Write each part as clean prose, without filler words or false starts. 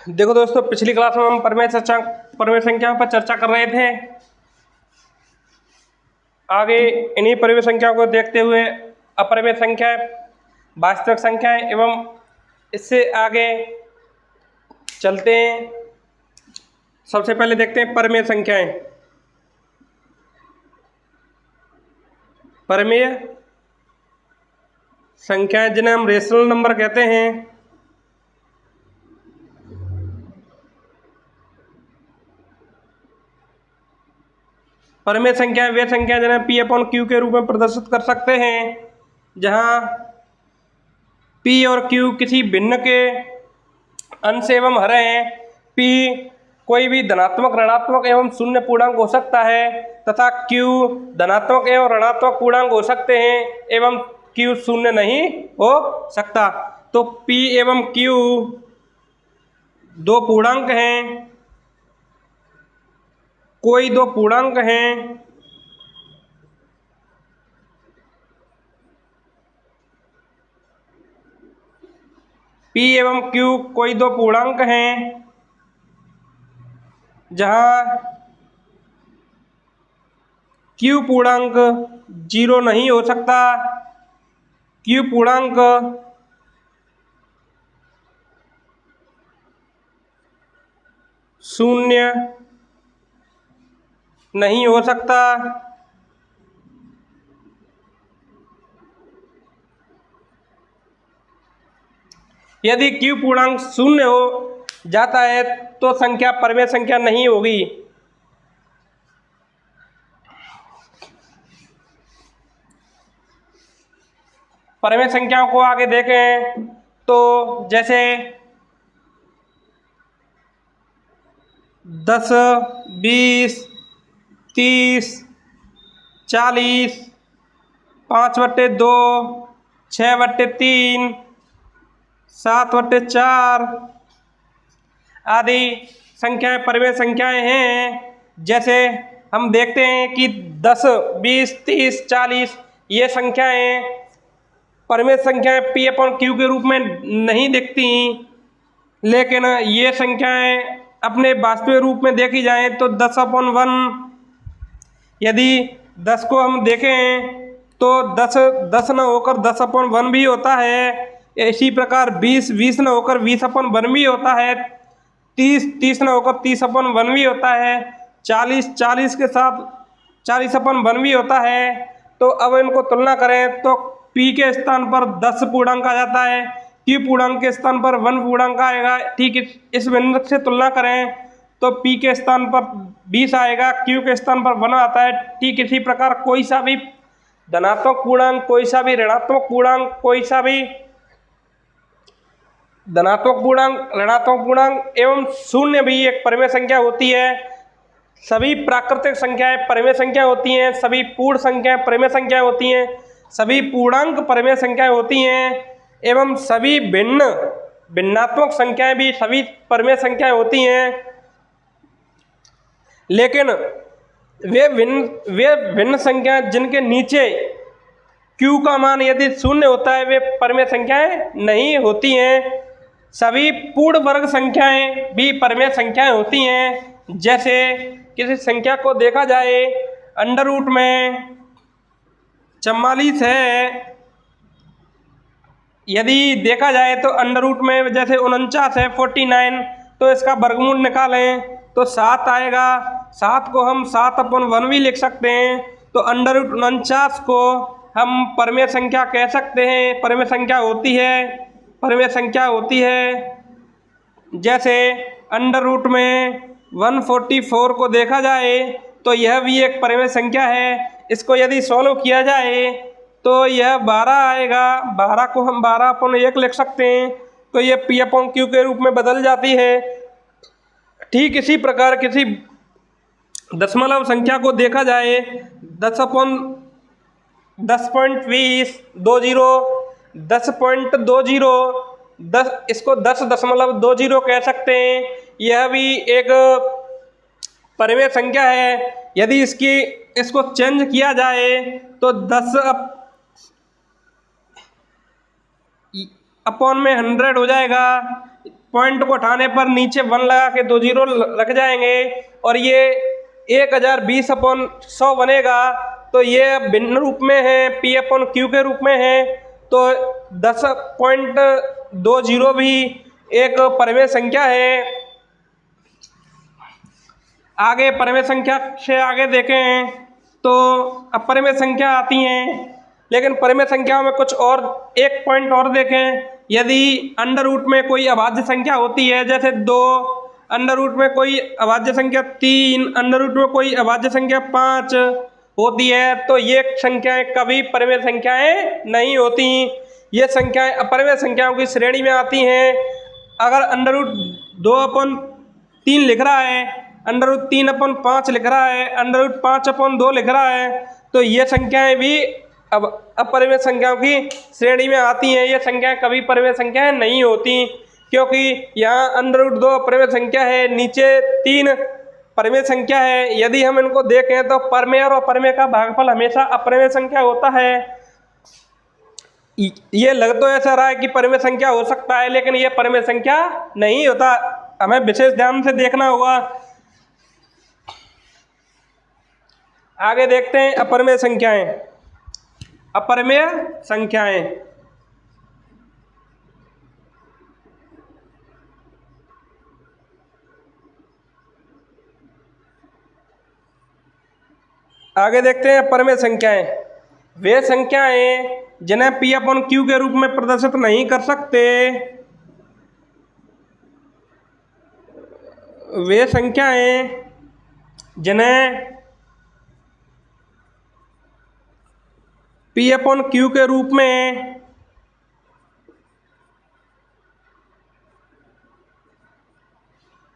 देखो दोस्तों, पिछली क्लास में हम परमेय संख्याओं पर चर्चा कर रहे थे। आगे इन्हीं परिमेय संख्याओं को देखते हुए अपरिमेय संख्याएं, वास्तविक संख्याएं एवं इससे आगे चलते हैं। सबसे पहले देखते हैं परिमेय संख्याएं। परिमेय संख्याएं जिन्हें हम रेशनल नंबर कहते हैं। परिमेय संख्याएं वे संख्याएं जिन्हें P/Q के रूप में प्रदर्शित कर सकते हैं, जहां P और Q किसी भिन्न के अंश एवं हर हैं। P कोई भी धनात्मक, ऋणात्मक एवं शून्य पूर्णांक हो सकता है तथा Q धनात्मक एवं ऋणात्मक पूर्णांक हो सकते हैं एवं Q शून्य नहीं हो सकता। तो P एवं Q दो पूर्णांक हैं, कोई दो पूर्णांक हैं P एवं Q कोई दो पूर्णांक हैं, जहां Q पूर्णांक 0 नहीं हो सकता, Q पूर्णांक शून्य नहीं हो सकता। यदि Q पूर्णांक शून्य हो जाता है तो संख्या परिमेय संख्या नहीं होगी। परिमेय संख्याओं को आगे देखें तो जैसे 10, 20, 30, 40, 5/2, 6/3, 7/4 आदि संख्याएं परिमेय संख्याएं हैं। जैसे हम देखते हैं कि 10, 20, 30, 40 ये संख्याएं परिमेय संख्याएं P/Q के रूप में नहीं दिखती, लेकिन ये संख्याएं अपने वास्तविक रूप में देखी जाएं तो 10/1, यदि 10 को हम देखें तो 10 न होकर 10/1 भी होता है। इसी प्रकार 20 न होकर 20/1 भी होता है। 30 न होकर 30/1 भी होता है। 40 के साथ 40/1 भी होता है। तो अब इनको तुलना करें तो P के स्थान पर 10 पूर्णांक आ जाता है, Q पूर्णांक के स्थान पर 1 पूर्णांक आएगा। ठीक इस बिंदु से तुलना करें तो P के स्थान पर 20 आएगा, Q के स्थान पर 1 आता है। ठीक इसी प्रकार कोई सा भी धनात्मक पूर्णांक, कोई सा भी ऋणात्मक पूर्णांक, कोई सा भी धनात्मक पूर्णांक, ऋणात्मक पूर्णांक एवं शून्य भी एक परिमेय संख्या होती है। सभी प्राकृतिक संख्याएं परिमेय संख्या होती हैं, सभी पूर्ण संख्याएं परिमेय संख्या होती हैं, सभी पूर्णांक परिमेय संख्याएं होती हैं एवं सभी भिन्नात्मक संख्याएं भी सभी परिमेय संख्याएं होती हैं। लेकिन वे भिन्न संख्याएं जिनके नीचे Q का मान यदि शून्य होता है वे परिमेय संख्याएं नहीं होती हैं। सभी पूर्ण वर्ग संख्याएं भी परिमेय संख्याएं होती हैं। जैसे किसी संख्या को देखा जाए, अंडर रूट में 44 है, यदि देखा जाए तो अंडर रूट में जैसे 49 है 49, तो इसका वर्गमूल निकालें तो 7 आएगा। 7 को हम 7/1 भी लिख सकते हैं। तो अंडर रूट 49 को हम परिमेय संख्या कह सकते हैं, परिमेय संख्या होती है, परिमेय संख्या होती है। जैसे अंडर रूट में 144 को देखा जाए तो यह भी एक परिमेय संख्या है। इसको यदि सॉल्व किया जाए तो यह 12 आएगा। 12 को हम 12/1 लिख सकते हैं, तो यह P/Q के रूप में बदल जाती है। ठीक इसी प्रकार किसी दशमलव संख्या को देखा जाए, 10.20, 10 इसको 10.20 कह सकते हैं। यह भी एक परिमेय संख्या है। यदि इसको चेंज किया जाए तो 10/100 हो जाएगा। पॉइंट को उठाने पर नीचे 1 लगा के 2 जीरो रख जाएंगे और ये 1020/100 बनेगा। तो ये भिन्न रूप में है, P/Q के रूप में है। तो 10.20 भी एक परिमेय संख्या है। आगे परिमेय संख्या से आगे देखें तो अपरिमेय संख्या आती हैं, लेकिन परिमेय संख्याओं में कुछ और एक पॉइंट और देखें। यदि अंडर रूट में कोई अभाज्य संख्या होती है, जैसे 2, अंडर रूट में कोई अभाज्य संख्या 3, अंडर रूट में कोई अभाज्य संख्या 5 होती है, तो ये संख्याएं कभी परिमेय संख्याएं नहीं होती। ये संख्याएं अपरिमेय संख्याओं की श्रेणी में आती हैं। अगर अंडर रूट 2/3 लिख रहा है, अंडर रूट 3/5 लिख रहा है, अंडर रूट 5/2 लिख रहा है, तो ये संख्याएं भी अब अपरिमेय संख्याओं की श्रेणी में आती हैं। ये संख्याएं कभी परिमेय संख्याएं नहीं होती, क्योंकि यहाँ अंडर रूट 2 अपरिमेय संख्या है, नीचे 3 परिमेय संख्या है। यदि हम इनको देखें तो परिमेय और अपरिमेय का भागफल हमेशा अपरिमेय संख्या होता है। ये लग तो ऐसा रहा है कि परिमेय संख्या हो सकता है, लेकिन ये परिमेय संख्या नहीं होता। हमें विशेष ध्यान से देखना होगा। आगे देखते हैं अपरिमेय संख्याएं। अपरिमेय संख्याएं आगे देखते हैं अपरिमेय संख्याएं। वे संख्याएं जिन्हें P/Q के रूप में प्रदर्शित नहीं कर सकते, वे संख्याएं जिन्हें P/Q के रूप में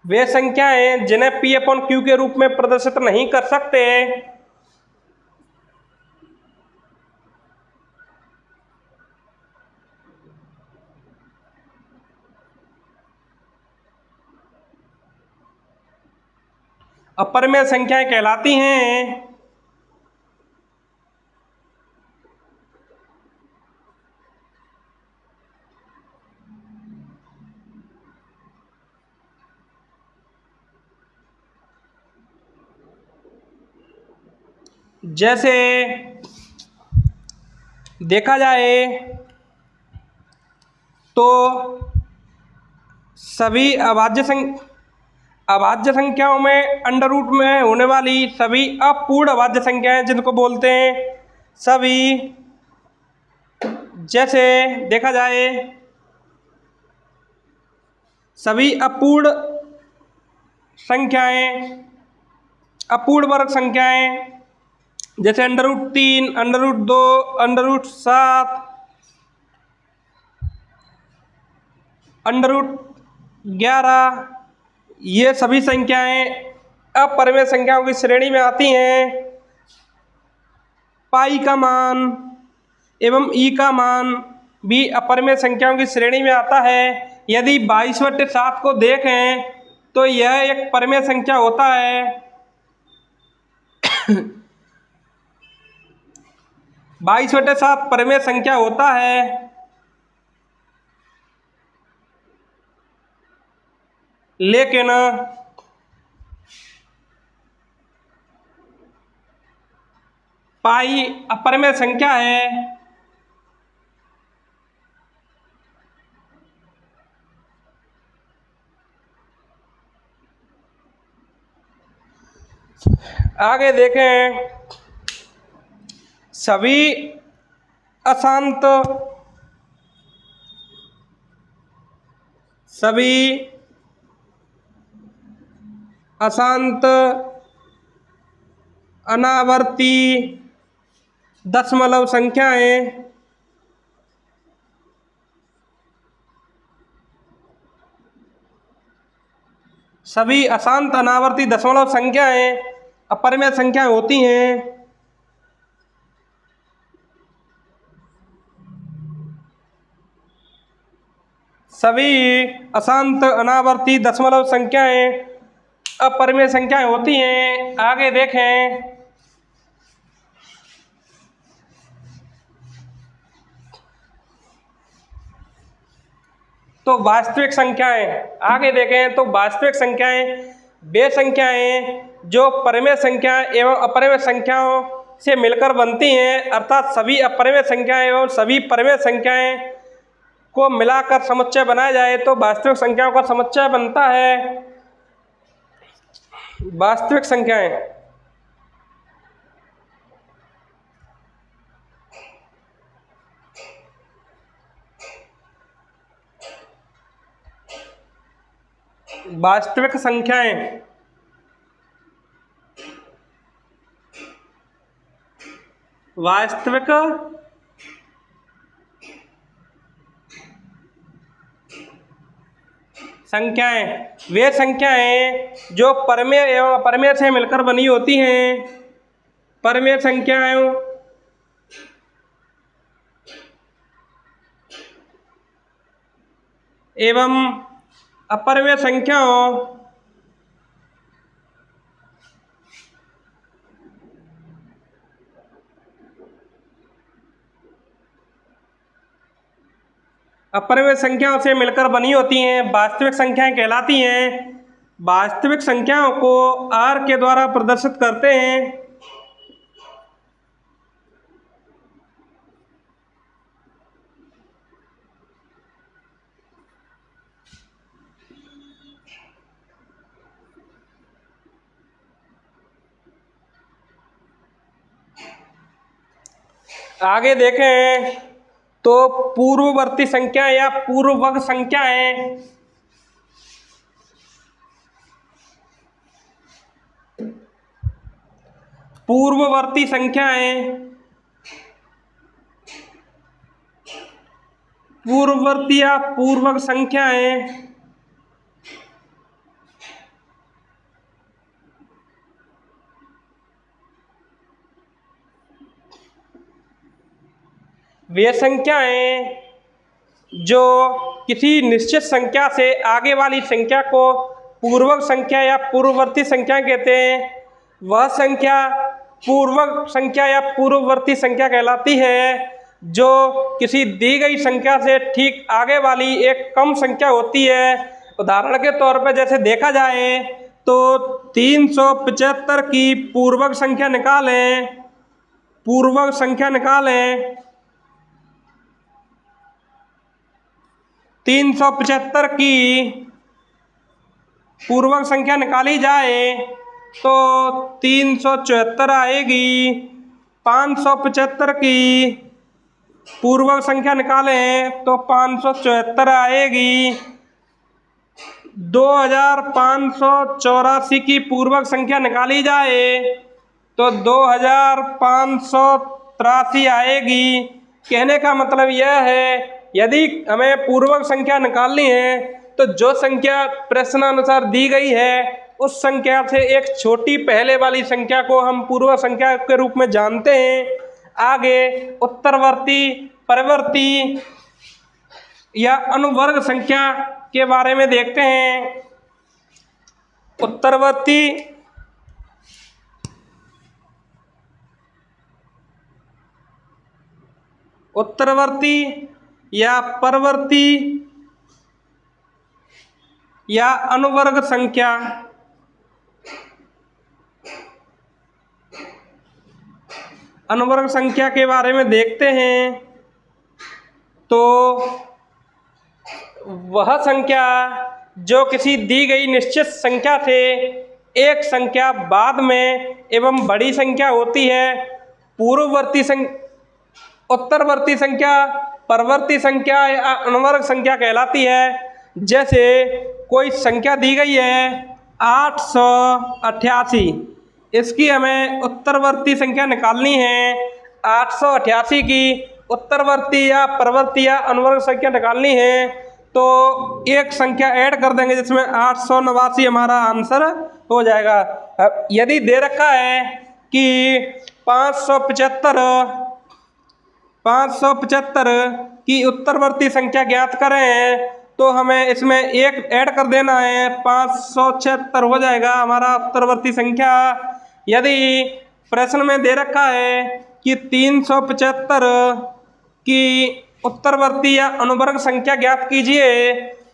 वे संख्याएं जिन्हें P/Q के रूप में प्रदर्शित नहीं कर सकते, अपरिमेय संख्याएं कहलाती हैं। जैसे देखा जाए तो सभी अभाज्य संख्याओं में अंडर रूट में होने वाली सभी अपूर्ण अभाज्य संख्याएं जिनको बोलते हैं सभी, जैसे देखा जाए सभी अपूर्ण संख्याएं, अपूर्ण वर्ग संख्याएं, जैसे under root 3, under root 2, under root 7, under root 11, ये सभी संख्याएं अपरिमेय संख्याओं की श्रेणी में आती हैं। पाई का मान एवं ई का मान भी अपरिमेय संख्याओं की श्रेणी में आता है। यदि 22/7 को देखें तो यह एक परिमेय संख्या होता है। 22/7 परिमेय संख्या होता है, लेकिन पाई अपरिमेय संख्या है। आगे देखें सभी अशांत अनावर्ती दशमलव संख्याएं सभी अशांत अनावर्ती दशमलव संख्याएं अपरिमेय संख्याएं होती हैं। सभी अशांत अनावर्ती दशमलव संख्याएं अपरिमेय संख्याएं होती हैं। आगे देखें तो वास्तविक संख्याएं, आगे देखें तो वास्तविक संख्याएं वे संख्याएं जो परिमेय संख्या एवं अपरिमेय संख्याओं से मिलकर बनती हैं, अर्थात सभी अपरिमेय संख्याएं एवं सभी परिमेय संख्याएं को मिलाकर समुच्चय बनाया जाए तो वास्तविक संख्याओं का समुच्चय बनता है। वास्तविक संख्याएं वास्तविक संख्याएं वास्तविक संख्याएं वे संख्याएं जो परिमेय एवं अपरिमेय से मिलकर बनी होती हैं। परिमेय संख्याएं एवं अपरिमेय संख्याओं अपरिमेय संख्याओं से मिलकर बनी होती हैं, वास्तविक संख्याएं कहलाती हैं। वास्तविक संख्याओं को r के द्वारा प्रदर्शित करते हैं। आगे देखें तो पूर्ववर्ती संख्या या पूर्ववर्ग संख्याएं पूर्ववर्ती संख्याएं पूर्ववर्ती या पूर्ववर्ग संख्याएं वे संख्याएं जो किसी निश्चित संख्या से आगे वाली संख्या को पूर्ववर्ग संख्या या पूर्ववर्ती संख्या कहते हैं। वह संख्या पूर्ववर्ग संख्या या पूर्ववर्ती संख्या कहलाती है जो किसी दी गई संख्या से ठीक आगे वाली एक कम संख्या होती है। उदाहरण के तौर पर जैसे देखा जाए तो 375 की पूर्ववर्ग संख्या निकालें। पूर्ववर्ग संख्या निकालें 375 की पूर्ववर्ग संख्या निकाली जाए तो 374 आएगी। 575 की पूर्ववर्ग संख्या निकालें तो 574 आएगी। 2584 की पूर्ववर्ग संख्या निकाली जाए तो 2583 आएगी। कहने का मतलब यह है यदि हमें पूर्ववर्ग संख्या निकालनी है तो जो संख्या प्रश्नानुसार दी गई है उस संख्या से एक छोटी पहले वाली संख्या को हम पूर्ववर्ग संख्या के रूप में जानते हैं। आगे उत्तरवर्ती, परिवर्ती या अनुवर्ग संख्या के बारे में देखते हैं। उत्तरवर्ती या परवर्ती या अनुवर्ग संख्या अनुवर्ग संख्या के बारे में देखते हैं तो वह संख्या जो किसी दी गई निश्चित संख्या से एक संख्या बाद में एवं बड़ी संख्या होती है। पूर्ववर्ती उत्तरवर्ती संख्या, परवर्ती संख्या या अनुवर्ग संख्या कहलाती है। जैसे कोई संख्या दी गई है 888, इसकी हमें उत्तरवर्ती संख्या निकालनी है। 888 की उत्तरवर्ती या परवर्ती या अनुवर्ग संख्या निकालनी है तो एक संख्या ऐड कर देंगे जिसमें 889 हमारा आंसर हो जाएगा। यदि दे रखा है कि 575 की उत्तरवर्ती संख्या ज्ञात करें तो हमें इसमें एक ऐड कर देना है, 576 हो जाएगा हमारा उत्तरवर्ती संख्या। यदि प्रश्न में दे रखा है कि 375 की उत्तरवर्ती या अनुवर्ग संख्या ज्ञात कीजिए।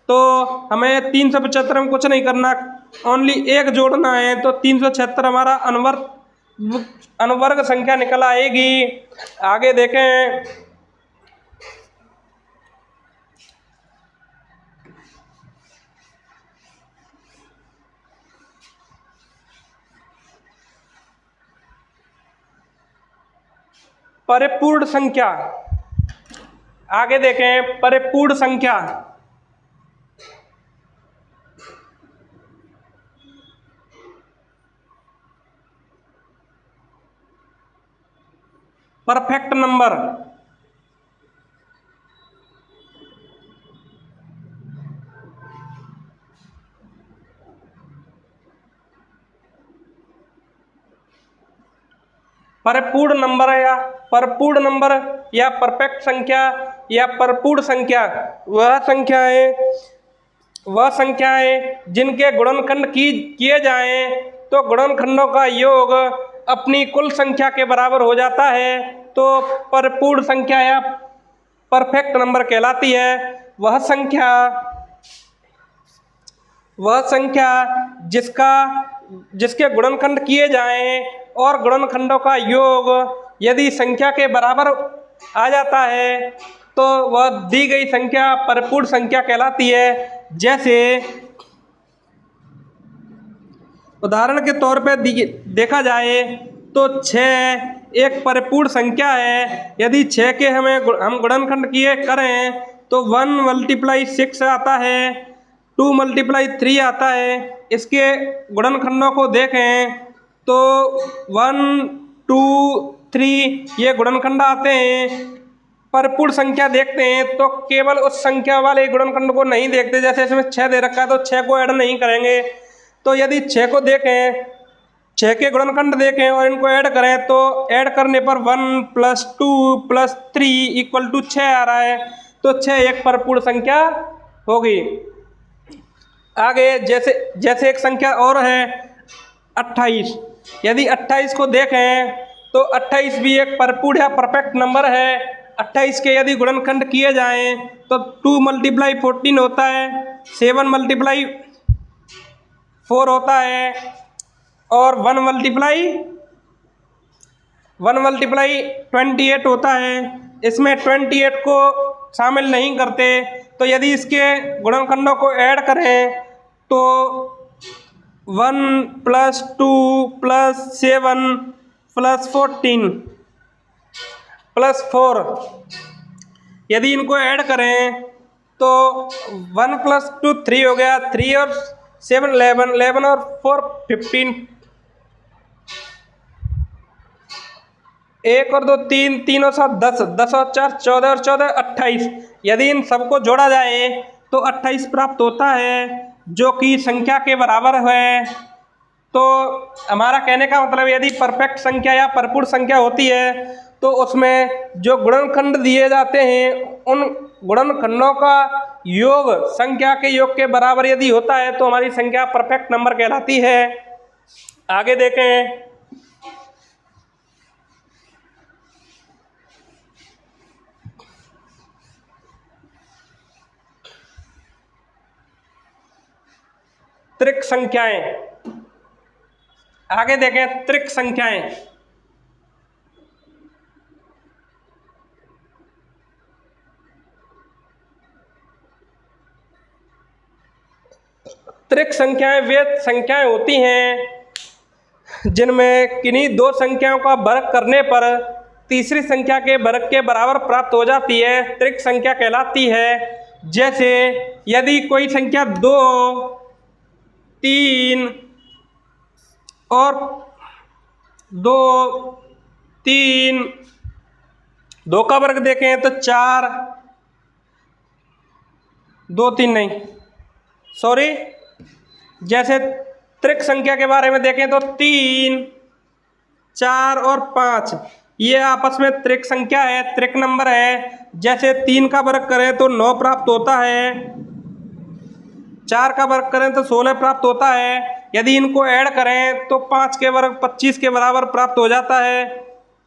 तो हमें 375 में कुछ नहीं करना, ओनली एक जोड़ना है। तो 376 हमारा अनुवर्ग संख्या निकल आएगी। आगे देखें, परिपूर्ण संख्या। आगे देखें, परिपूर्ण संख्या। Perfect number. परिपूर्ण नंबर या परफेक्ट संख्या या परिपूर्ण संख्या वह संख्याएं जिनके गुणनखंड किए जाएं तो गुणनखंडों का योग अपनी कुल संख्या के बराबर हो जाता है, तो परिपूर्ण संख्या या परफेक्ट नंबर कहलाती है। वह संख्या जिसके गुणनखंड किए जाएं और गुणनखंडों का योग यदि संख्या के बराबर आ जाता है तो वह दी गई संख्या परिपूर्ण संख्या कहलाती है। जैसे उदाहरण के तौर पर देखा जाए तो 6 एक परिपूर्ण संख्या है। यदि 6 के हम गुणनखंड करें तो 1 × 6 आता है, 2 × 3 आता है। इसके गुणनखंडों को देखें तो 1, 2, 3 ये गुणनखंड आते हैं। परिपूर्ण संख्या देखते हैं तो केवल उस संख्या वाले गुणनखंड को नहीं देखते, जैसे इसमें 6 दे रखा है तो 6 को ऐड नहीं करेंगे। तो यदि 6 को देखें, 6 के गुणनखंड देखें और इनको ऐड करें तो ऐड करने पर 1 + 2 + 3 = 6 आ रहा है, तो 6 एक परिपूर्ण संख्या होगी। आगे जैसे एक संख्या और है 28। यदि 28 को देखें तो 28 भी एक परिपूर्ण या परफेक्ट नंबर है। 28 के यदि गुणनखंड किए जाएं तो 2 × 14 होता है, 7 × 4 होता है और 1 × 28 होता है। इसमें 28 को शामिल नहीं करते, तो यदि इसके गुणनखंडों को ऐड करें तो 1 + 2 + 7 + 14 + 4 यदि इनको ऐड करें तो 1 + 2 3 हो गया, 3 और 7 11, 11 और 4 15, 1 और 2 3, 3 और 7 10, 10 और 4 14 और 14 28। यदि इन सबको जोड़ा जाए तो 28 प्राप्त होता है, जो कि संख्या के बराबर है। तो हमारा कहने का मतलब यदि परफेक्ट संख्या या परिपूर्ण संख्या होती है तो उसमें जो गुणनखंड दिए जाते हैं उन गुणनखंडों का योग संख्या के योग के बराबर यदि होता है तो हमारी संख्या परफेक्ट नंबर कहलाती है। आगे देखें, त्रिक संख्याएं। आगे देखें, त्रिक संख्याएं। त्रिक संख्याएं वे संख्याएं होती हैं जिनमें किन्हीं दो संख्याओं का वर्ग करने पर तीसरी संख्या के वर्ग के बराबर प्राप्त हो जाती है, त्रिक संख्या कहलाती है। जैसे यदि कोई संख्या 2, 3 और 2, 3, 2 का वर्ग देखें तो 4, 2, 3 नहीं, सॉरी, जैसे त्रिक संख्या के बारे में देखें तो 3, 4 और 5 ये आपस में त्रिक संख्या है, त्रिक नंबर है। जैसे 3 का वर्ग करें तो 9 प्राप्त होता है, 4 का वर्ग करें तो 16 प्राप्त होता है। यदि इनको ऐड करें तो 5 के वर्ग 25 के बराबर प्राप्त हो जाता है,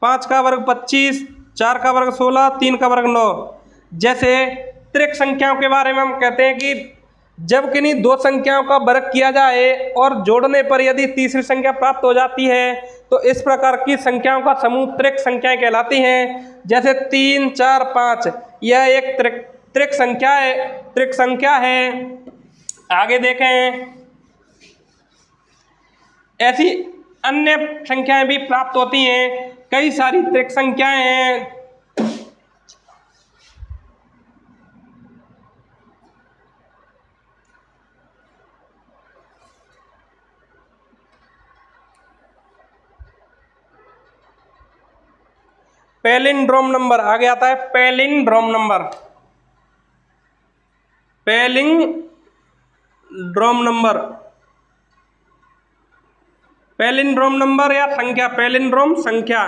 5 का वर्ग 25, 4 का वर्ग 16, 3 का वर्ग 9। जैसे त्रिक संख्याओं के बारे में हम कहते हैं कि जब किन्हीं दो संख्याओं का वर्ग किया जाए और जोड़ने पर यदि तीसरी संख्या प्राप्त हो जाती है तो इस प्रकार की संख्याओं का समूह त्रिक संख्याएं कहलाती हैं। जैसे 3, 4, 5 यह एक त्रिक संख्या है। आगे देखें, ऐसी अन्य संख्याएं भी प्राप्त होती हैं, कई सारी त्रिक संख्याएं हैं। पैलिंड्रोम नंबर आगे आता है, पैलिंड्रोम नंबर। पैलिंड्रोम नंबर या संख्या, पैलिंड्रोम संख्या।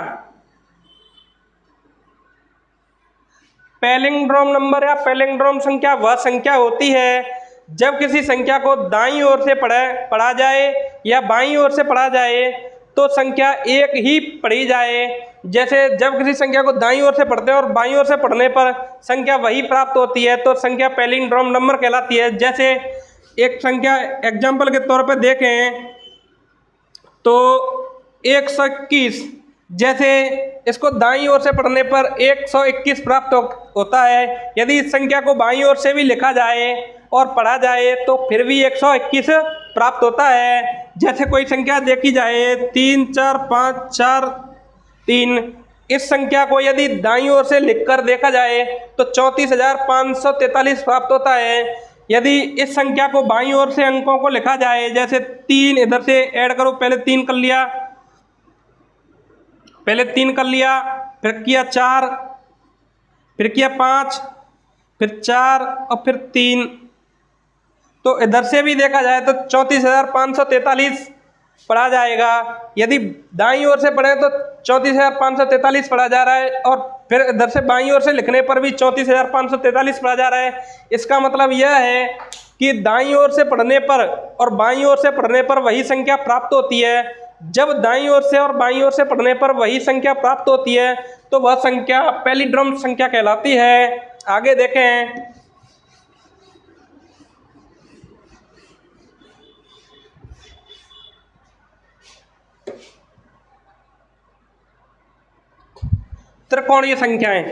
पैलिंड्रोम नंबर या पैलिंड्रोम संख्या वह संख्या होती है जब किसी संख्या को दाईं ओर से पढ़ा जाए या बाईं ओर से पढ़ा जाए तो संख्या एक ही पढ़ी जाए। जैसे जब किसी संख्या को दाईं ओर से पढ़ते हैं और बाईं ओर से पढ़ने पर संख्या वही प्राप्त होती है तो संख्या पैलिंड्रोम नंबर कहलाती है। जैसे एक संख्या एग्जाम्पल के तौर पर देखें तो 121, जैसे इसको दाईं ओर से पढ़ने पर 121 प्राप्त होता है। यदि इस संख्या को बाईं ओर से भी लिखा जाए और पढ़ा जाए तो फिर भी 121 प्राप्त होता है। जैसे कोई संख्या देखी जाए 3, 4, 5, 4, 3, इस संख्या को यदि दाईं ओर से लिखकर देखा जाए तो 34,543 प्राप्त होता है। यदि इस संख्या को बाईं ओर से अंकों को लिखा जाए, जैसे 3 इधर से ऐड करो, पहले 3 कर लिया, फिर किया 4, फिर किया 5, फिर 4 और फिर 3, तो इधर से भी देखा जाए तो 34,543 पढ़ा जाएगा। यदि दाईं ओर से पढ़े तो 34,543 पढ़ा जा रहा है और फिर इधर से बाईं ओर से लिखने पर भी 34,543 पढ़ा जा रहा है। इसका मतलब यह है कि दाईं ओर से पढ़ने पर और बाईं ओर से पढ़ने पर वही संख्या प्राप्त होती है। जब दाईं ओर से और बाईं ओर से पढ़ने पर वही संख्या प्राप्त होती है तो वह संख्या पैलिंड्रोम संख्या कहलाती है। आगे देखें, त्रिकोणीय संख्याएं।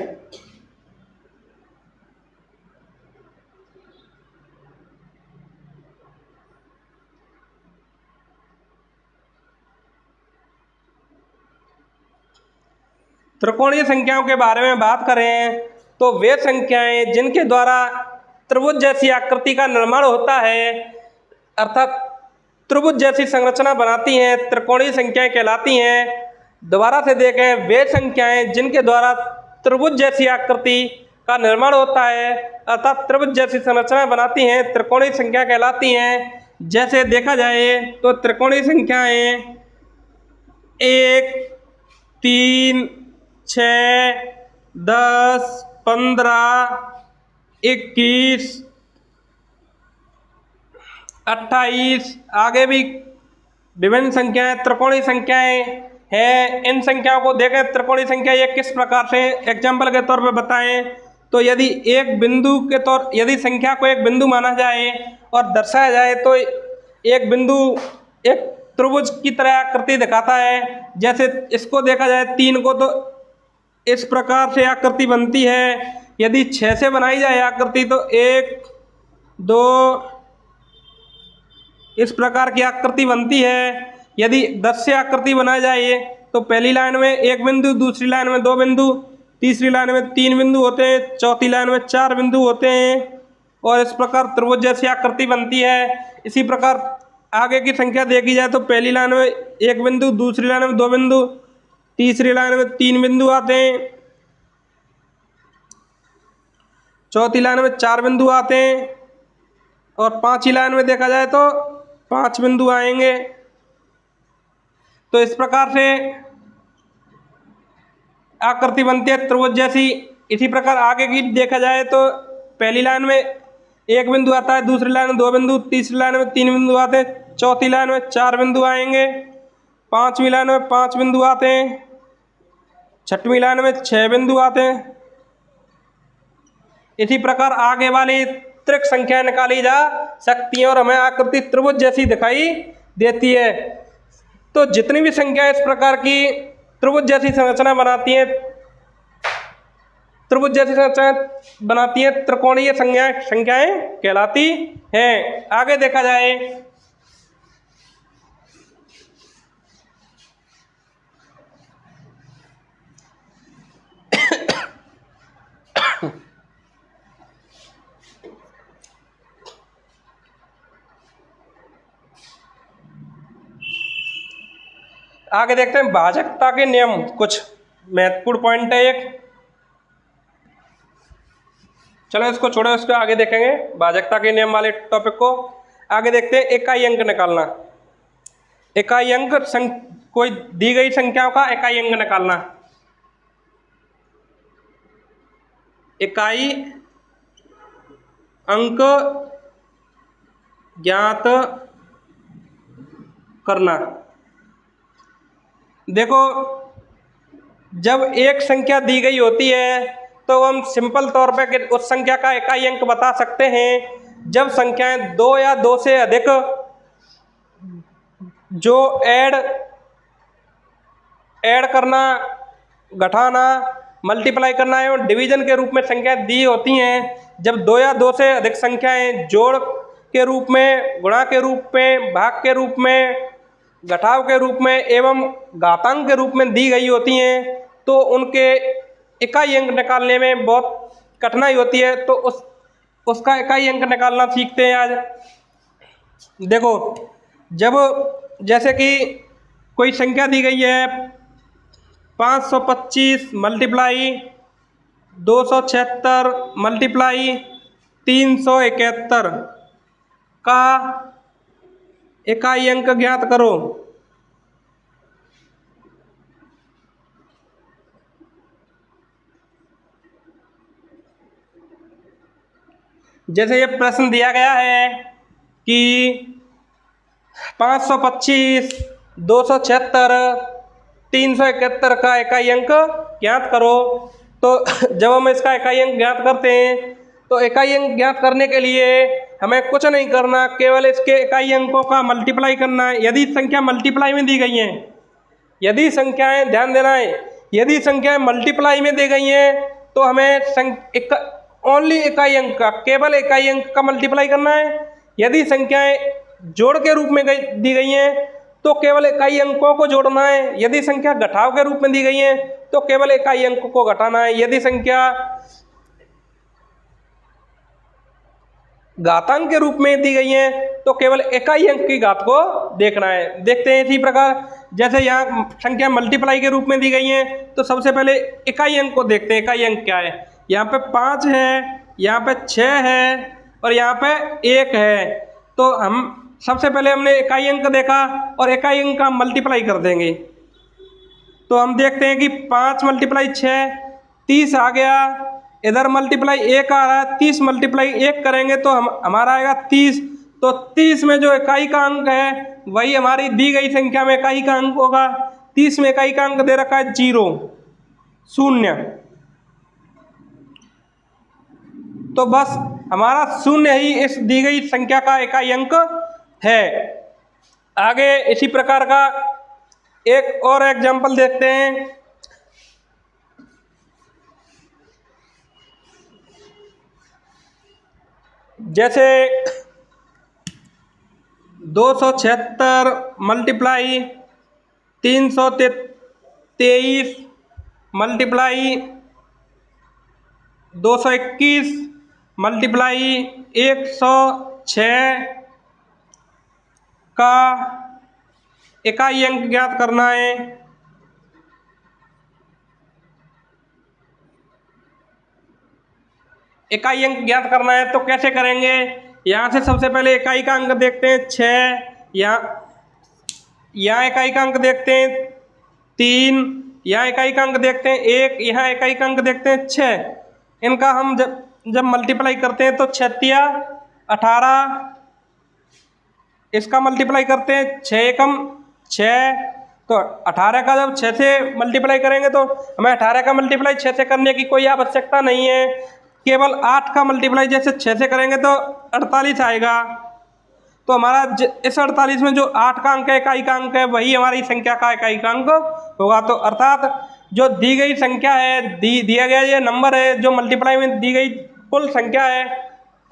त्रिकोणीय संख्याओं के बारे में बात करें तो वे संख्याएं जिनके द्वारा त्रिभुज जैसी आकृति का निर्माण होता है, अर्थात त्रिभुज जैसी संरचना बनाती हैं, त्रिकोणीय संख्याएं कहलाती हैं। दोबारा से देखें, वे संख्याएं जिनके द्वारा त्रिभुज जैसी आकृति का निर्माण होता है अर्थात त्रिभुज जैसी संरचना बनाती हैं, त्रिकोणीय संख्या कहलाती हैं। जैसे देखा जाए तो त्रिकोणीय संख्याएं 1, 3, 6, 10, 15, 21, 28, आगे भी विभिन्न संख्याएं त्रिकोणीय संख्याएं हैं। इन संख्याओं को देखें, त्रिकोणीय संख्या ये किस प्रकार से एग्जाम्पल के तौर पर बताएं तो यदि यदि संख्या को एक बिंदु माना जाए और दर्शाया जाए तो एक बिंदु एक त्रिभुज की तरह आकृति दिखाता है। जैसे इसको देखा जाए 3 को तो इस प्रकार से आकृति बनती है। यदि 6 से बनाई जाए आकृति तो 1, 2 इस प्रकार की आकृति बनती है। यदि 10 से आकृति बनाई जाए तो पहली लाइन में 1 बिंदु, दूसरी लाइन में 2 बिंदु, तीसरी लाइन में 3 बिंदु होते हैं, चौथी लाइन में 4 बिंदु होते हैं और इस प्रकार त्रिभुज जैसी आकृति बनती है। इसी प्रकार आगे की संख्या देखी जाए तो पहली लाइन में 1 बिंदु, दूसरी लाइन में 2 बिंदु, तीसरी लाइन में 3 बिंदु आते हैं, चौथी लाइन में 4 बिंदु आते हैं और पांचवी लाइन में देखा जाए तो 5 बिंदु आएंगे। तो इस प्रकार से आकृति बनती है त्रिभुज जैसी। इसी प्रकार आगे की देखा जाए तो पहली लाइन में 1 बिंदु आता है, दूसरी लाइन में 2 बिंदु, तीसरी लाइन में 3 बिंदु आते हैं, चौथी लाइन में 4 बिंदु आएंगे, पांचवी लाइन में 5 बिंदु आते हैं, छठवीं लाइन में 6 बिंदु आते हैं, इसी प्रकार आगे वाली त्रिक संख्या निकाली जा सकती है और हमें आकृति त्रिभुज जैसी दिखाई देती है। तो जितनी भी संख्या इस प्रकार की त्रिभुज जैसी संरचना बनाती है, त्रिभुज जैसी संरचना बनाती है, त्रिकोणीय संख्याएं कहलाती हैं। आगे देखा जाए आगे देखते हैं भाजकता के नियम, कुछ महत्वपूर्ण पॉइंट है एक। चलो इसको छोड़ो, इसको आगे देखेंगे भाजकता के नियम वाले टॉपिक को। आगे देखते हैं इकाई अंक निकालना। इकाई अंक कोई दी गई संख्याओं का इकाई अंक निकालना। इकाई अंक ज्ञात करना। देखो, जब एक संख्या दी गई होती है तो हम सिंपल तौर पे उस संख्या का इकाई अंक बता सकते हैं जब संख्याएं दो या दो से अधिक जो ऐड करना, घटाना, मल्टीप्लाई करना एवं डिवीजन के रूप में संख्याएं दी होती हैं। जब दो या दो से अधिक संख्याएं जोड़ के रूप में, गुणा के रूप में, भाग के रूप में, घटाव के रूप में एवं घातांक के रूप में दी गई होती हैं तो उनके इकाई अंक निकालने में बहुत कठिनाई होती है। तो उसका इकाई अंक निकालना सीखते हैं आज। देखो, जब जैसे कि कोई संख्या दी गई है 525 मल्टीप्लाई 276 मल्टीप्लाई 371 का इकाई अंक ज्ञात करो। जैसे ये प्रश्न दिया गया है कि 525 276 371 का इकाई अंक ज्ञात करो। तो जब हम इसका इकाई अंक ज्ञात करते हैं तो इकाई अंक ज्ञात करने के लिए हमें कुछ नहीं करना, केवल इसके इकाई अंकों का मल्टीप्लाई करना है। यदि संख्या मल्टीप्लाई में दी गई हैं, यदि संख्याएं, ध्यान देना है, यदि संख्याएं मल्टीप्लाई में दी गई हैं तो हमें ओनली इकाई अंक का, केवल इकाई अंक का मल्टीप्लाई करना है। यदि संख्याएं जोड़ के रूप में दी गई हैं तो केवल इकाई अंकों को जोड़ना है। यदि संख्या घटाव के रूप में दी गई है तो केवल इकाई अंक को घटाना है। यदि संख्या घातांक के रूप में दी गई है तो केवल इकाई अंक की घात को देखना है। देखते हैं इसी प्रकार, जैसे यहाँ संख्या मल्टीप्लाई के रूप में दी गई है तो सबसे पहले इकाई अंक को देखते हैं। इकाई अंक क्या है? यहाँ पे 5 है, यहाँ पे 6 है और यहाँ पे 1 है। तो हम सबसे पहले हमने इकाई अंक देखा और इकाई अंक का मल्टीप्लाई कर देंगे। तो हम देखते हैं कि 5 मल्टीप्लाई 6 30 आ गया, इधर मल्टीप्लाई 1 आ रहा है, 30 मल्टीप्लाई 1 करेंगे तो हमारा आएगा 30। तो 30 में जो इकाई का अंक है वही हमारी दी गई संख्या में इकाई का अंक होगा। 30 में इकाई का अंक दे रखा है 0, 0। तो बस हमारा 0 ही इस दी गई संख्या का इकाई अंक है। आगे इसी प्रकार का एक और एग्जाम्पल देखते हैं। जैसे 276 मल्टीप्लाई 323 मल्टीप्लाई 221 मल्टीप्लाई 106 का इकाई अंक ज्ञात करना है। इकाई अंक ज्ञात करना है तो कैसे करेंगे? यहाँ से सबसे पहले इकाई का अंक देखते हैं 6, यहाँ इकाई का अंक देखते हैं 3, यहाँ इकाई का अंक देखते हैं 1, यहाँ इकाई का अंक देखते हैं 6। इनका हम जब मल्टीप्लाई करते हैं तो 6 तिया 18, इसका मल्टीप्लाई करते हैं 6 एकम 6। तो 18 का जब 6 से मल्टीप्लाई करेंगे तो हमें 18 का मल्टीप्लाई 6 से करने की कोई आवश्यकता नहीं है। केवल 8 का मल्टीप्लाई जैसे 6 से करेंगे तो 48 आएगा। तो हमारा इस 48 में जो 8 का अंक है, इकाई का अंक है, वही हमारी संख्या का इकाई का अंक होगा। तो अर्थात जो दी गई संख्या है, दिया गया ये नंबर है, जो मल्टीप्लाई में दी गई कुल संख्या है,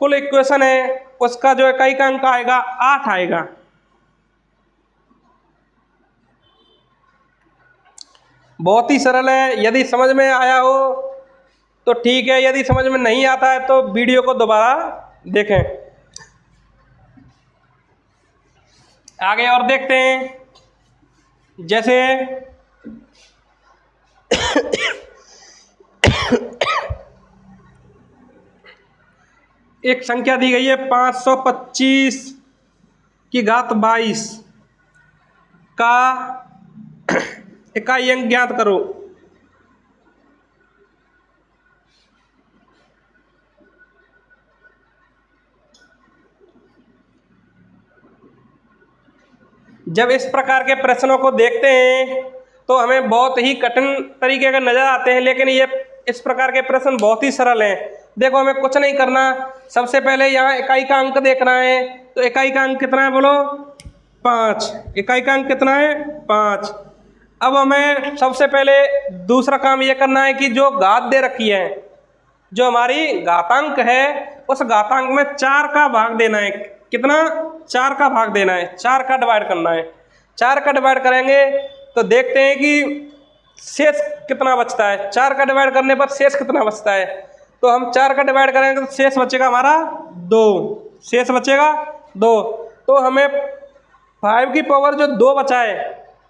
कुल इक्वेशन है, उसका जो इकाई का अंक आएगा 8 आएगा। बहुत ही सरल है। यदि समझ में आया हो तो ठीक है, यदि समझ में नहीं आता है तो वीडियो को दोबारा देखें। आगे और देखते हैं। जैसे एक संख्या दी गई है 525 की घात 22 का इकाई अंक ज्ञात करो। जब इस प्रकार के प्रश्नों को देखते हैं तो हमें बहुत ही कठिन तरीके का नजर आते हैं, लेकिन ये इस प्रकार के प्रश्न बहुत ही सरल हैं। देखो, हमें कुछ नहीं करना, सबसे पहले यहाँ इकाई का अंक देखना है। तो इकाई का अंक कितना है बोलो? 5। इकाई का अंक कितना है? 5। अब हमें सबसे पहले दूसरा काम ये करना है कि जो घात दे रखी है, जो हमारी घातांक है, उस घातांक में 4 का भाग देना है। कितना? 4 का भाग देना है, 4 का डिवाइड करना है। 4 का डिवाइड करेंगे तो देखते हैं कि शेष कितना बचता है। 4 का डिवाइड करने पर शेष कितना बचता है? तो हम 4 का डिवाइड करेंगे तो शेष बचेगा हमारा 2। शेष बचेगा 2। तो हमें 5 की पावर जो 2 बचा है,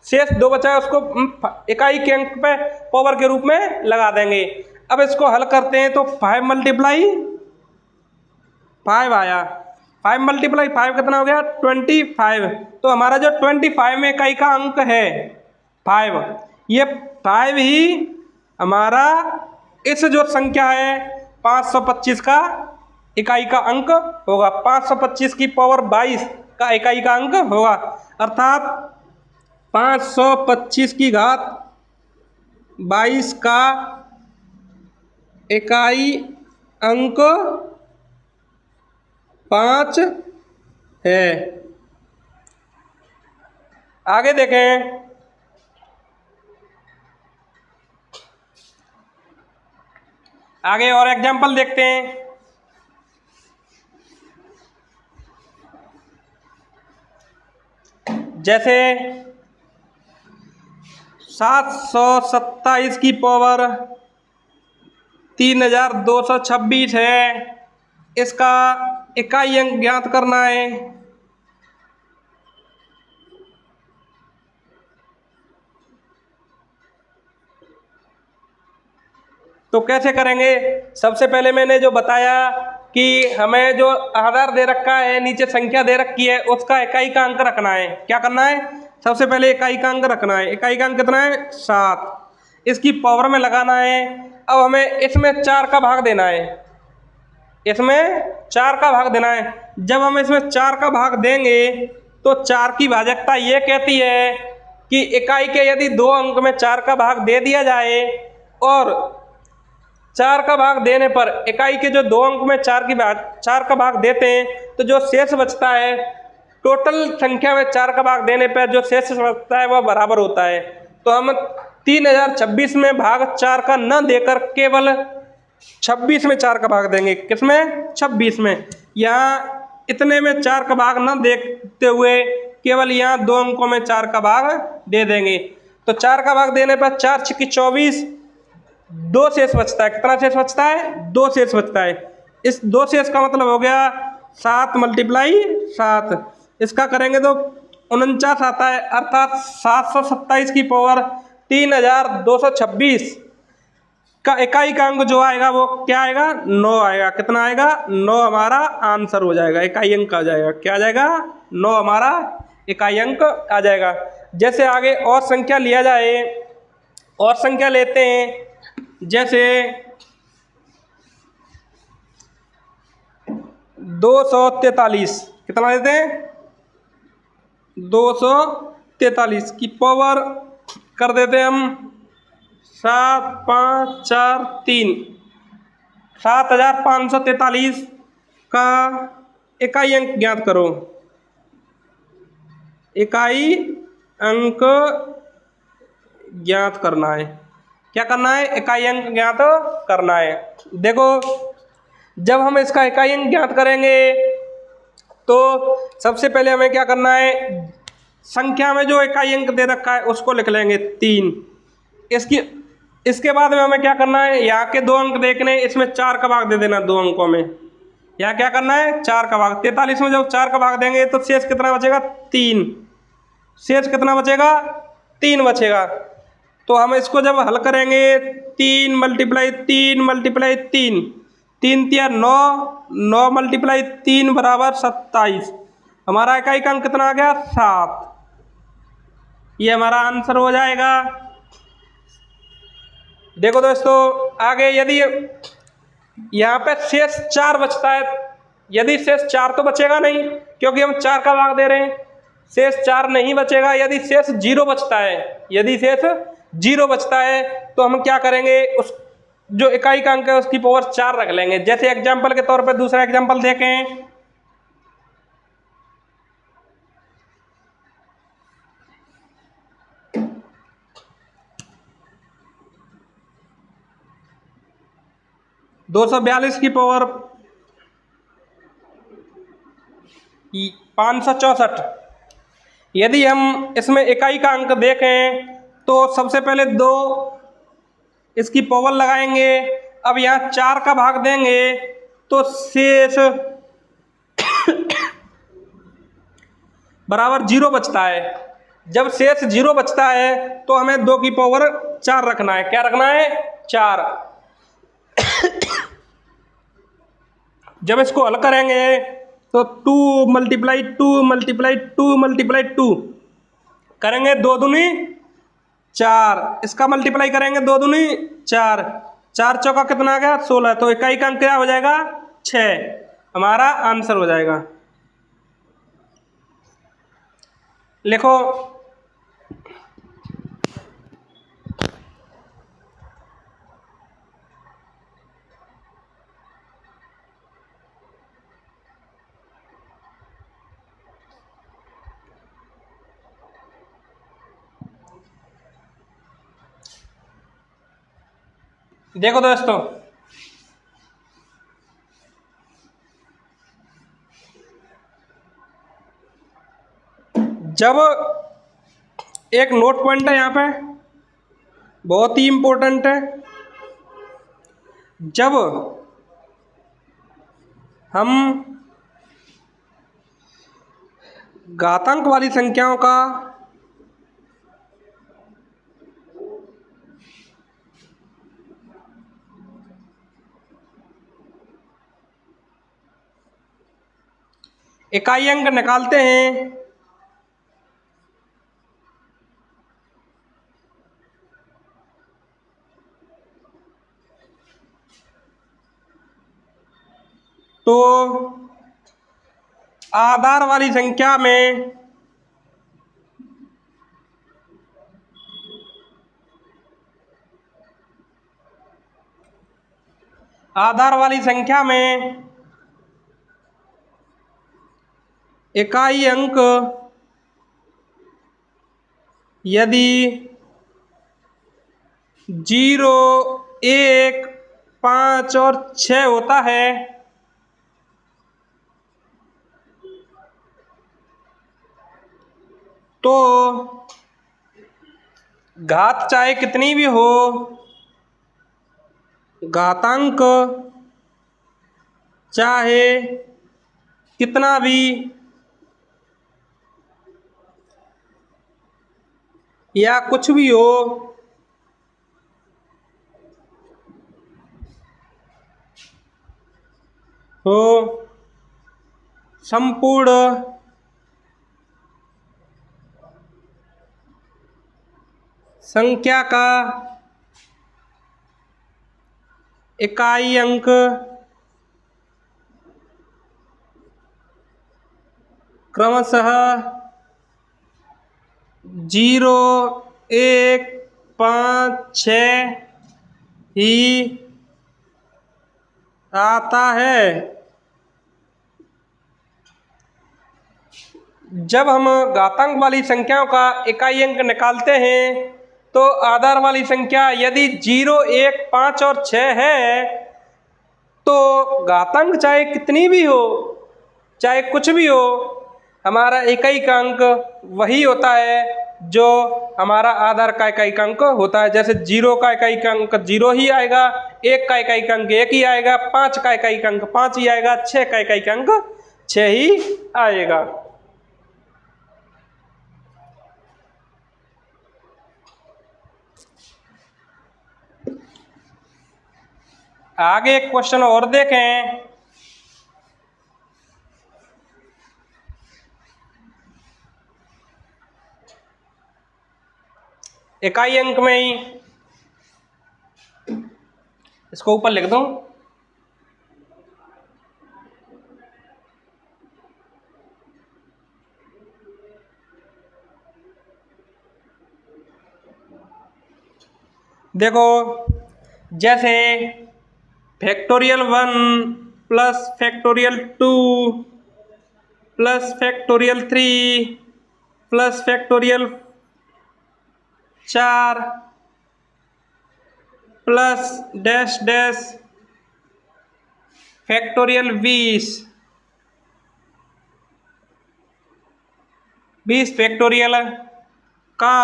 शेष 2 बचा है, उसको इकाई के अंक पे पावर के रूप में लगा देंगे। अब इसको हल करते हैं तो 5 मल्टीप्लाई 5 आया। 5 मल्टीप्लाई 5 कितना हो गया? 25। तो हमारा जो 25 में इकाई का अंक है 5, ये 5 ही हमारा इस जो संख्या है 525 का इकाई का अंक होगा। 525 की पावर 22 का इकाई का अंक होगा। अर्थात 525 की घात 22 का इकाई अंक 5 है। आगे देखें। आगे और एग्जाम्पल देखते हैं। जैसे 727 की पावर 3226 है, इसका इकाई अंक ज्ञात करना है। तो कैसे करेंगे? सबसे पहले मैंने जो बताया कि हमें जो आधार दे रखा है, नीचे संख्या दे रखी है, उसका इकाई का अंक रखना है। क्या करना है? सबसे पहले इकाई का अंक रखना है। इकाई का अंक कितना है? 7। इसकी पावर में लगाना है। अब हमें इसमें 4 का भाग देना है। इसमें 4 का भाग देना है। जब हम इसमें 4 का भाग देंगे तो 4 की भाजकता ये कहती है कि इकाई के यदि 2 अंक में 4 का भाग दे दिया जाए और 4 का भाग देने पर इकाई के जो 2 अंक में 4 का भाग देते हैं तो जो शेष बचता है, टोटल संख्या में 4 का भाग देने पर जो शेष बचता है वह बराबर होता है। तो हम 3026 में भाग 4 का न देकर केवल 26 में 4 का भाग देंगे। किसमें? 26 में। यहाँ इतने में 4 का भाग न देखते हुए केवल यहाँ 2 अंकों में 4 का भाग दे देंगे। तो 4 का भाग देने पर 4 × 24, 2 शेष बचता है। कितना शेष बचता है? 2 शेष बचता है। इस 2 शेष का मतलब हो गया 7 मल्टीप्लाई 7। इसका करेंगे तो 49 आता है। अर्थात 727 की पावर 3226 का इकाई का अंक जो आएगा वो क्या आएगा? 9 आएगा। कितना आएगा? 9 हमारा आंसर हो जाएगा, इकाई अंक आ जाएगा। क्या आ जाएगा? 9 हमारा इकाई अंक आ जाएगा। जैसे आगे और संख्या लिया जाए, और संख्या लेते हैं। जैसे 243, कितना लेते हैं? 243 की पावर कर देते हैं हम 7, 5, 4, 3। 7543 का इकाई अंक ज्ञात करो। इकाई अंक ज्ञात करना है। क्या करना है? इकाई अंक ज्ञात करना है। देखो, जब हम इसका इकाई अंक ज्ञात करेंगे तो सबसे पहले हमें क्या करना है, संख्या में जो इकाई अंक दे रखा है उसको लिख लेंगे 3। इसके बाद में हमें क्या करना है, यहाँ के 2 अंक देखने, इसमें 4 का भाग दे देना 2 अंकों में। यहाँ क्या करना है, 4 का भाग। 43 में जब 4 का भाग देंगे तो शेष कितना बचेगा? 3। शेष कितना बचेगा? 3 बचेगा। तो हम इसको जब हल करेंगे, 3 मल्टीप्लाई 3 मल्टीप्लाई 3, 3 तिया 9, 9 मल्टीप्लाई 3 बराबर 27। हमारा इकाई का अंक कितना आ गया? 7। ये हमारा आंसर हो जाएगा। देखो दोस्तों, आगे यदि यहाँ पे शेष 4 बचता है, यदि शेष 4 तो बचेगा नहीं क्योंकि हम 4 का भाग दे रहे हैं, शेष 4 नहीं बचेगा। यदि शेष 0 बचता है, यदि शेष 0 बचता है तो हम क्या करेंगे, उस जो इकाई का अंक है उसकी पावर 4 रख लेंगे। जैसे एग्जाम्पल के तौर पे दूसरा एग्जाम्पल देखें, दो 242 की पावर 564। यदि हम इसमें इकाई का अंक देखें तो सबसे पहले 2 इसकी पावर लगाएंगे। अब यहाँ 4 का भाग देंगे तो शेष बराबर 0 बचता है। जब शेष 0 बचता है तो हमें 2 की पावर 4 रखना है। क्या रखना है? 4। जब इसको हल करेंगे तो 2 मल्टीप्लाई 2 मल्टीप्लाई 2 मल्टीप्लाई 2 करेंगे, 2 दूनी 4। इसका मल्टीप्लाई करेंगे, 2 दूनी 4, 4 चौका कितना आ गया? 16। तो इकाई का अंक क्या हो जाएगा? 6। हमारा आंसर हो जाएगा। लिखो, देखो दोस्तों, जब एक नोट पॉइंट है यहाँ पे, बहुत ही इंपॉर्टेंट है। जब हम घातांक वाली संख्याओं का इकाई अंक निकालते हैं तो आधार वाली संख्या में इकाई अंक यदि 0, 1, 5 और 6 होता है तो घात चाहे कितनी भी हो, घातांक चाहे कितना भी या कुछ भी हो संपूर्ण संख्या का इकाई अंक क्रमशः 0, 1, 5, 6 ही आता है। जब हम घातांक वाली संख्याओं का इकाई अंक निकालते हैं तो आधार वाली संख्या यदि 0, 1, 5 और 6 है तो घातांक चाहे कितनी भी हो, चाहे कुछ भी हो, हमारा इकाई का अंक वही होता है जो हमारा आधार का इकाई का अंक होता है। जैसे 0 का इकाई का अंक 0 ही आएगा, 1 का इकाई का अंक 1 ही आएगा, 5 का इकाई का अंक 5 ही आएगा, 6 का इकाई का अंक 6 ही आएगा। आगे एक क्वेश्चन और देखें। इकाई अंक में ही इसको ऊपर लिख दूं। देखो, जैसे factorial 1 plus factorial 2 plus factorial 3 plus factorial 4 plus dash dash factorial 20 factorial का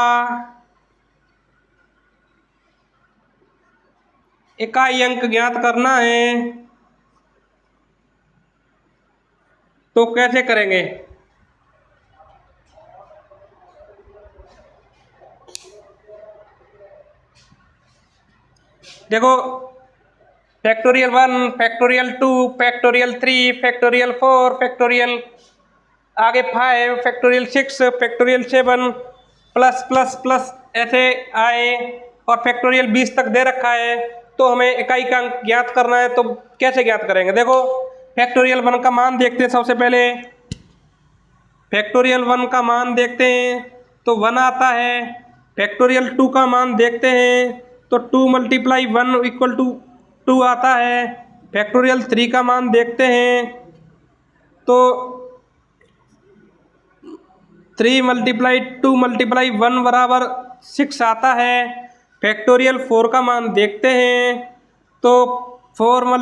इकाई अंक ज्ञात करना है तो कैसे करेंगे? देखो, factorial 1, factorial 2, factorial 3, factorial 4, factorial आगे 5, factorial 6, factorial 7 plus plus plus ऐसे आए और फैक्टोरियल 20 तक दे रखा है तो हमें इकाई का अंक ज्ञात करना है। तो कैसे ज्ञात करेंगे? देखो, फैक्टोरियल 1 का मान देखते हैं। सबसे पहले फैक्टोरियल 1 का मान देखते हैं तो 1 आता है। फैक्टोरियल 2 का मान देखते हैं तो 2 × 1 = 2 आता है। फैक्टोरियल 3 का मान देखते हैं तो 3 × 2 × 1 बराबर 6 आता है। फैक्टोरियल 4 का मान देखते हैं तो 4 ×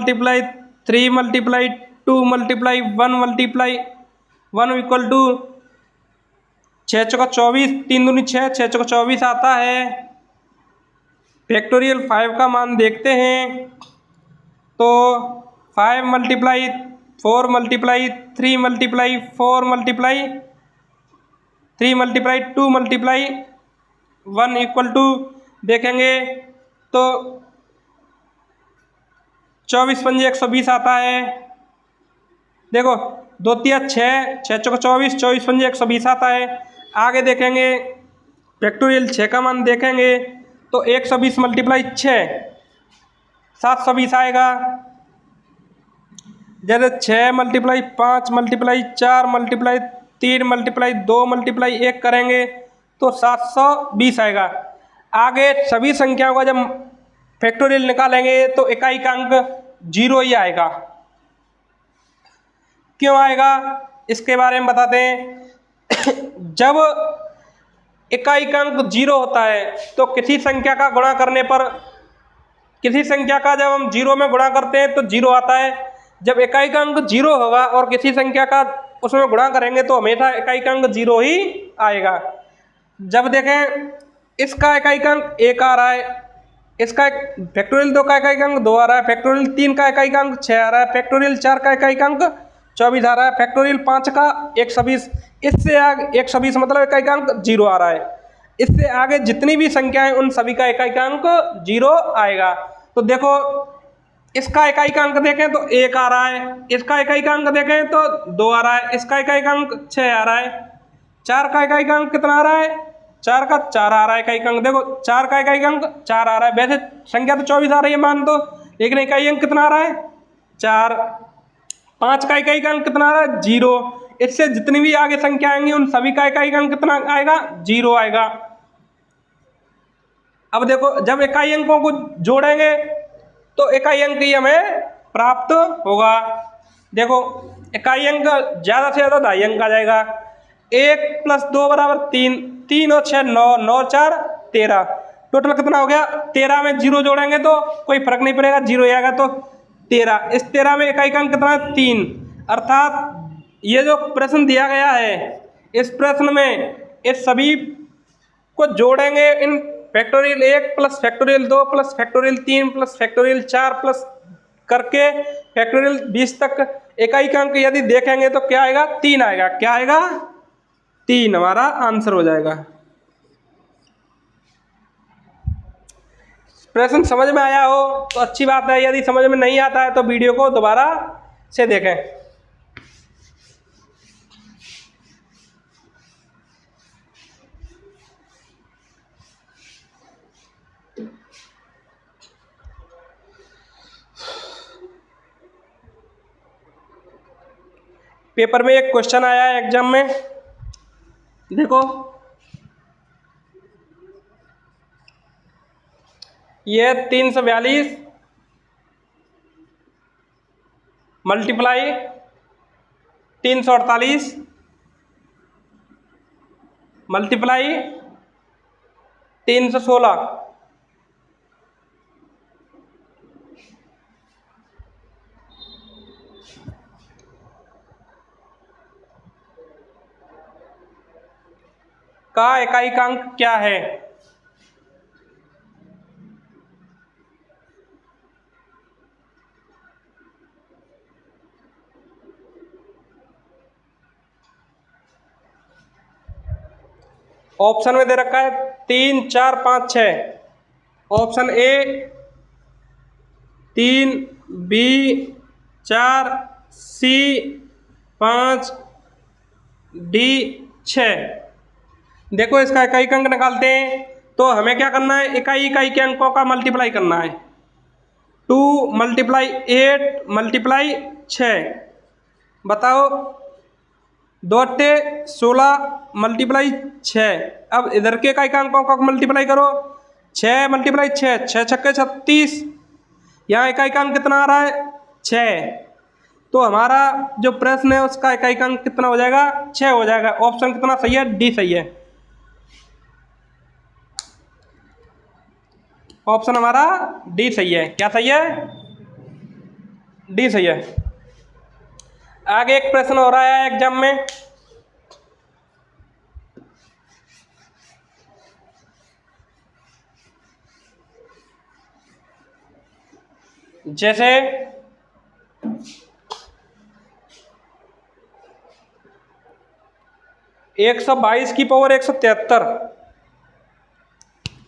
3 × 2 × 1 × 1 = 6 × 24, 3 दूनी 6, 6 × 24 आता है। फैक्टोरियल 5 का मान देखते हैं तो 5 × 4 × 3 × 4 × 3 × 2 × 1 = देखेंगे तो 24 × 5 = 120 आता है। देखो, 2 × 3 = 6, 6 × 24, 24 × 5 = 120 आता है। आगे देखेंगे फैक्टोरियल 6 का मान देखेंगे तो 120 × 6 720 आएगा। जैसे 6 × 5 × 4 × 3 × 2 × 1 करेंगे तो 720 आएगा। आगे सभी संख्याओं का जब फैक्टोरियल निकालेंगे तो इकाई का अंक 0 ही आएगा। क्यों आएगा इसके बारे में बताते हैं। जब इकाई का अंक 0 होता है तो किसी संख्या का गुणा करने पर, किसी संख्या का जब हम 0 में गुणा करते हैं तो 0 आता है। जब इकाई का अंक 0 होगा और किसी संख्या का उसमें गुणा करेंगे तो हमेशा इकाई का अंक 0 ही आएगा। जब देखें, इसका इकाई का अंक 1 आ रहा है, इसका फैक्टोरियल 2 का इकाई का अंक 2 आ रहा है, फैक्टोरियल 3 का इकाई का अंक 6 आ रहा है, फैक्टोरियल 4 का इकाई का अंक 24 आ रहा है, फैक्टोरियल 5 का 120, इससे आगे 120 मतलब इकाई का अंक 0 आ रहा है। इससे आगे जितनी भी संख्याएं उन सभी का इकाई का अंक 0 आएगा। तो देखो, इसका इकाई का अंक देखें तो 1 आ रहा है, इसका इकाई का अंक देखें तो 2 आ रहा है, इसका इकाई का अंक 6 आ रहा है, 4 का इकाई का अंक कितना आ रहा है? 4 का 4 आ रहा है इकाई का अंक। देखो, 4 का इकाई का अंक 4 आ रहा है। वैसे संख्या तो 24 आ रही है मान दो, लेकिन इकाई अंक कितना आ रहा है? 4। 5 का इकाई का अंक कितना आ रहा है? 0। इससे जितनी भी आगे संख्या आएंगी उन सभी का इकाई का अंक कितना आएगा? 0 आएगा। अब देखो, जब इकाई अंकों को जोड़ेंगे तो इकाई अंक ही हमें प्राप्त होगा। देखो इकाई अंक ज़्यादा से ज़्यादा 2.5 अंक आ जाएगा। 1 + 2 = 3, 3 और 6 9, 9 और 4 13, टोटल कितना हो गया? 13 में 0 जोड़ेंगे तो कोई फर्क नहीं पड़ेगा, 0 आएगा तो 13। इस 13 में इकाई का अंक कितना है? 3। अर्थात ये जो प्रश्न दिया गया है, इस प्रश्न में इस सभी को जोड़ेंगे, इन factorial 1 + factorial 2 + factorial 3 + factorial 4 plus करके फैक्टोरियल 20 तक इकाई का अंक यदि देखेंगे तो क्या आएगा? 3 आएगा। क्या आएगा? 3 हमारा आंसर हो जाएगा। प्रश्न समझ में आया हो तो अच्छी बात है, यदि समझ में नहीं आता है तो वीडियो को दोबारा से देखें। पेपर में एक क्वेश्चन आया है एग्जाम में, देखो ये 342 मल्टीप्लाई 348 मल्टीप्लाई 316 का इकाई का अंक क्या है? ऑप्शन में दे रखा है 3 4 5 6। Option A 3, B 4, C 5, D 6। देखो इसका इकाई का अंक निकालते हैं तो हमें क्या करना है? इकाई इकाई के अंकों का मल्टीप्लाई करना है। 2 × 8 × 6, बताओ 2 × 16 × 6। अब इधर के इकाई का अंकों का मल्टीप्लाई करो, 6 × 6 6 छक्के 36। यहाँ इकाई का अंक कितना आ रहा है? 6। तो हमारा जो प्रश्न है उसका इकाई का अंक कितना हो जाएगा? 6 हो जाएगा। ऑप्शन कितना सही है? डी सही है। ऑप्शन हमारा डी सही है। क्या सही है? डी सही है। आगे एक प्रश्न हो रहा है एग्जाम में, जैसे 122 की पावर 173,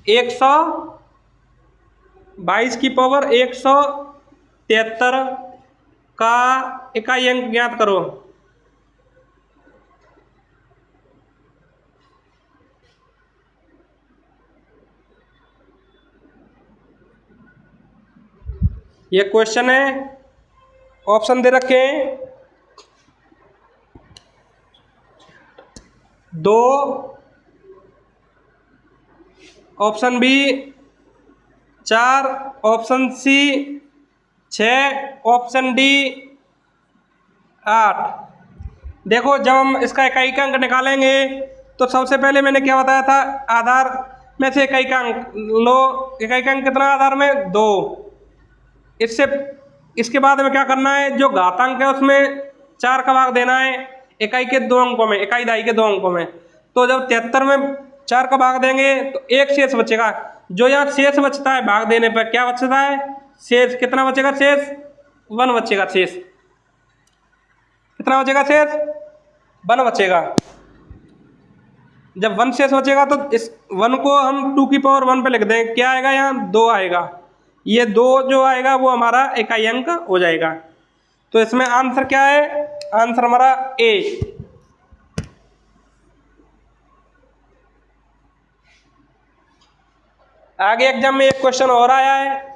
122 की पावर 173 का इकाई अंक ज्ञात करो। ये क्वेश्चन है, ऑप्शन दे रखे हैं 2, option B 4, option C 6, option D 8। देखो जब हम इसका इकाई का अंक निकालेंगे तो सबसे पहले मैंने क्या बताया था? आधार में से इकाई का अंक लो। इकाई का अंक कितना आधार में? 2। इससे इसके बाद में क्या करना है? जो घातांक है उसमें 4 का भाग देना है इकाई के 2 अंकों में, इकाई दहाई के 2 अंकों में। तो जब 73 में 4 का भाग देंगे तो 1 शेष बचेगा। जो यहाँ शेष बचता है भाग देने पर क्या बचता है? शेष कितना बचेगा? शेष 1 बचेगा। शेष कितना बचेगा? शेष 1 बचेगा। जब 1 शेष बचेगा तो इस 1 को हम 2 की पावर 1 पे लिख दें। क्या आएगा? यहाँ 2 आएगा। ये 2 जो आएगा वो हमारा इकाई अंक हो जाएगा। तो इसमें आंसर क्या है? आंसर हमारा ए। आगे एग्जाम में एक क्वेश्चन और आया है,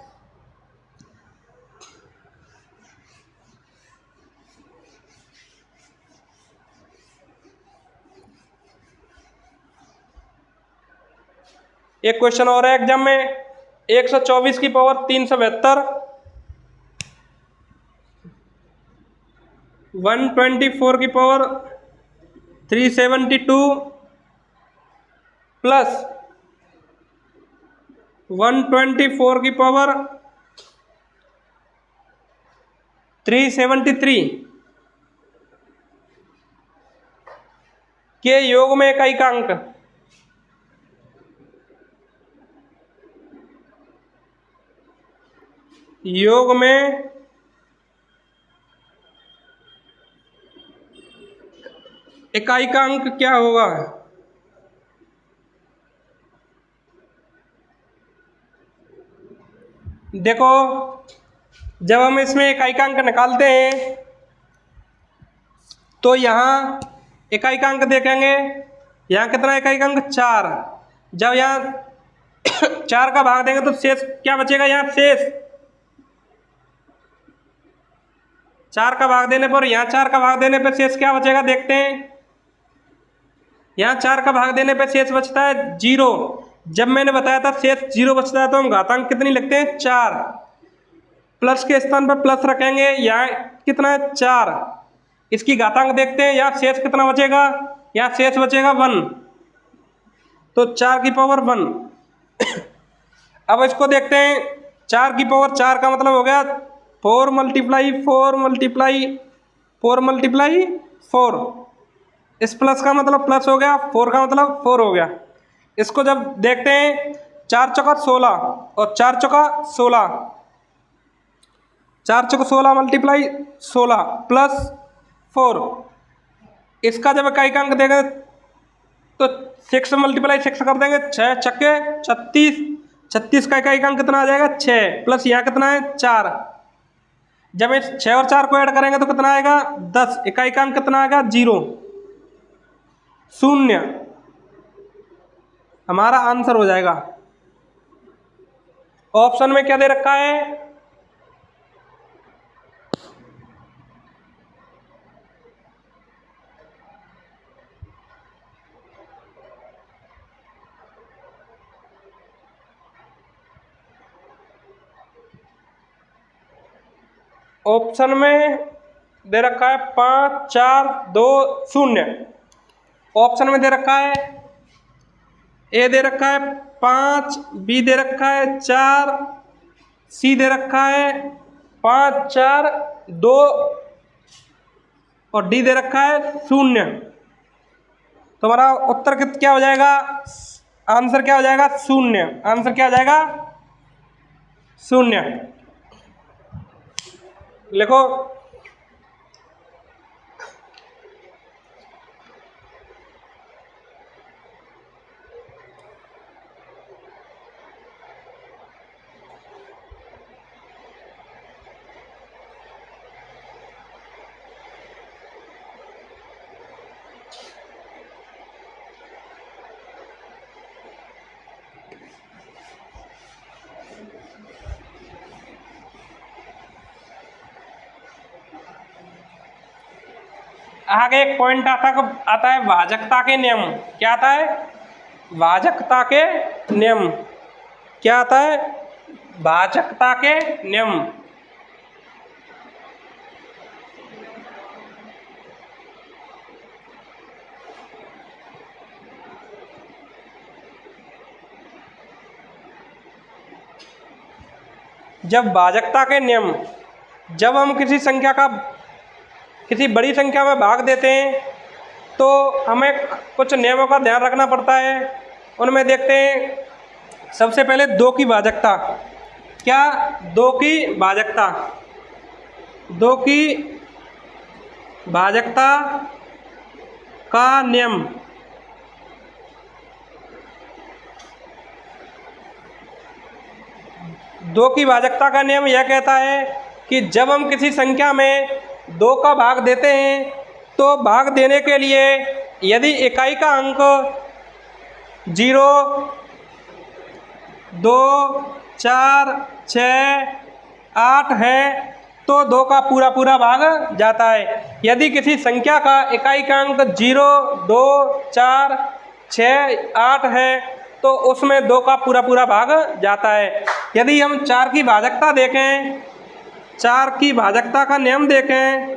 एक क्वेश्चन और है एग्जाम में 124 की पावर 372 124 की पावर 372 प्लस 124 की पावर 373 के योग में इकाई का अंक योग में इकाई का अंक क्या होगा? देखो, जब हम इसमें इकाई का अंक निकालते हैं तो यहाँ इकाई का अंक देखेंगे, यहाँ कितना इकाई का अंक 4। जब यहाँ 4 का भाग देंगे तो शेष क्या बचेगा? यहाँ शेष 4 का भाग देने पर, यहाँ 4 का भाग देने पर शेष क्या बचेगा देखते हैं। यहाँ 4 का भाग देने पर शेष बचता है 0। जब मैंने बताया था शेष 0 बचता है तो हम घातांक कितनी लिखते हैं? 4। प्लस के स्थान पर प्लस रखेंगे, यहाँ कितना है? 4। इसकी घातांक देखते हैं, यहाँ शेष कितना बचेगा? यहाँ शेष बचेगा 1, तो 4 की पावर 1। अब इसको देखते हैं, 4 की पावर 4 का मतलब हो गया 4 मल्टीप्लाई 4 मल्टीप्लाई 4 मल्टीप्लाई 4। इस प्लस का मतलब प्लस हो गया, 4 का मतलब 4 हो गया। इसको जब देखते हैं, 4 चौका 16 और 4 चौका 16, 4 चौका 16 मल्टीप्लाई 16 प्लस 4। इसका जब इकाई का अंक देंगे तो 6 मल्टीप्लाई 6 कर देंगे, 6 छक्के 36, 36 का इकाई का अंक कितना आ जाएगा? 6 प्लस यहाँ कितना है? 4। जब इस 6 और 4 को ऐड करेंगे तो कितना आएगा? 10। इकाई का अंक कितना आएगा? 0, 0 हमारा आंसर हो जाएगा। ऑप्शन में क्या दे रखा है? ऑप्शन में दे रखा है 5 4 2 0। ऑप्शन में दे रखा है ए दे रखा है 5, बी दे रखा है 4, सी दे रखा है 5 4 2 और डी दे रखा है 0। तो हमारा उत्तर क्या हो जाएगा? आंसर क्या हो जाएगा? 0। आंसर क्या हो जाएगा? 0। लिखो। आगे एक पॉइंट आता है भाजकता के नियम। क्या आता है? भाजकता के नियम। क्या आता है? भाजकता के नियम। जब भाजकता के नियम, जब हम किसी बड़ी संख्या में भाग देते हैं तो हमें कुछ नियमों का ध्यान रखना पड़ता है। उनमें देखते हैं सबसे पहले 2 की भाजकता। क्या? 2 की भाजकता। 2 की भाजकता का नियम। दो की भाजकता का नियम यह कहता है कि जब हम किसी संख्या में 2 का भाग देते हैं तो भाग देने के लिए यदि इकाई का अंक 0 2 4 6 8 है तो 2 का पूरा भाग जाता है। यदि किसी संख्या का इकाई का अंक 0 2 4 6 8 है तो उसमें 2 का पूरा भाग जाता है। यदि हम 4 की भाजकता देखें, 4 की भाजकता का नियम देखें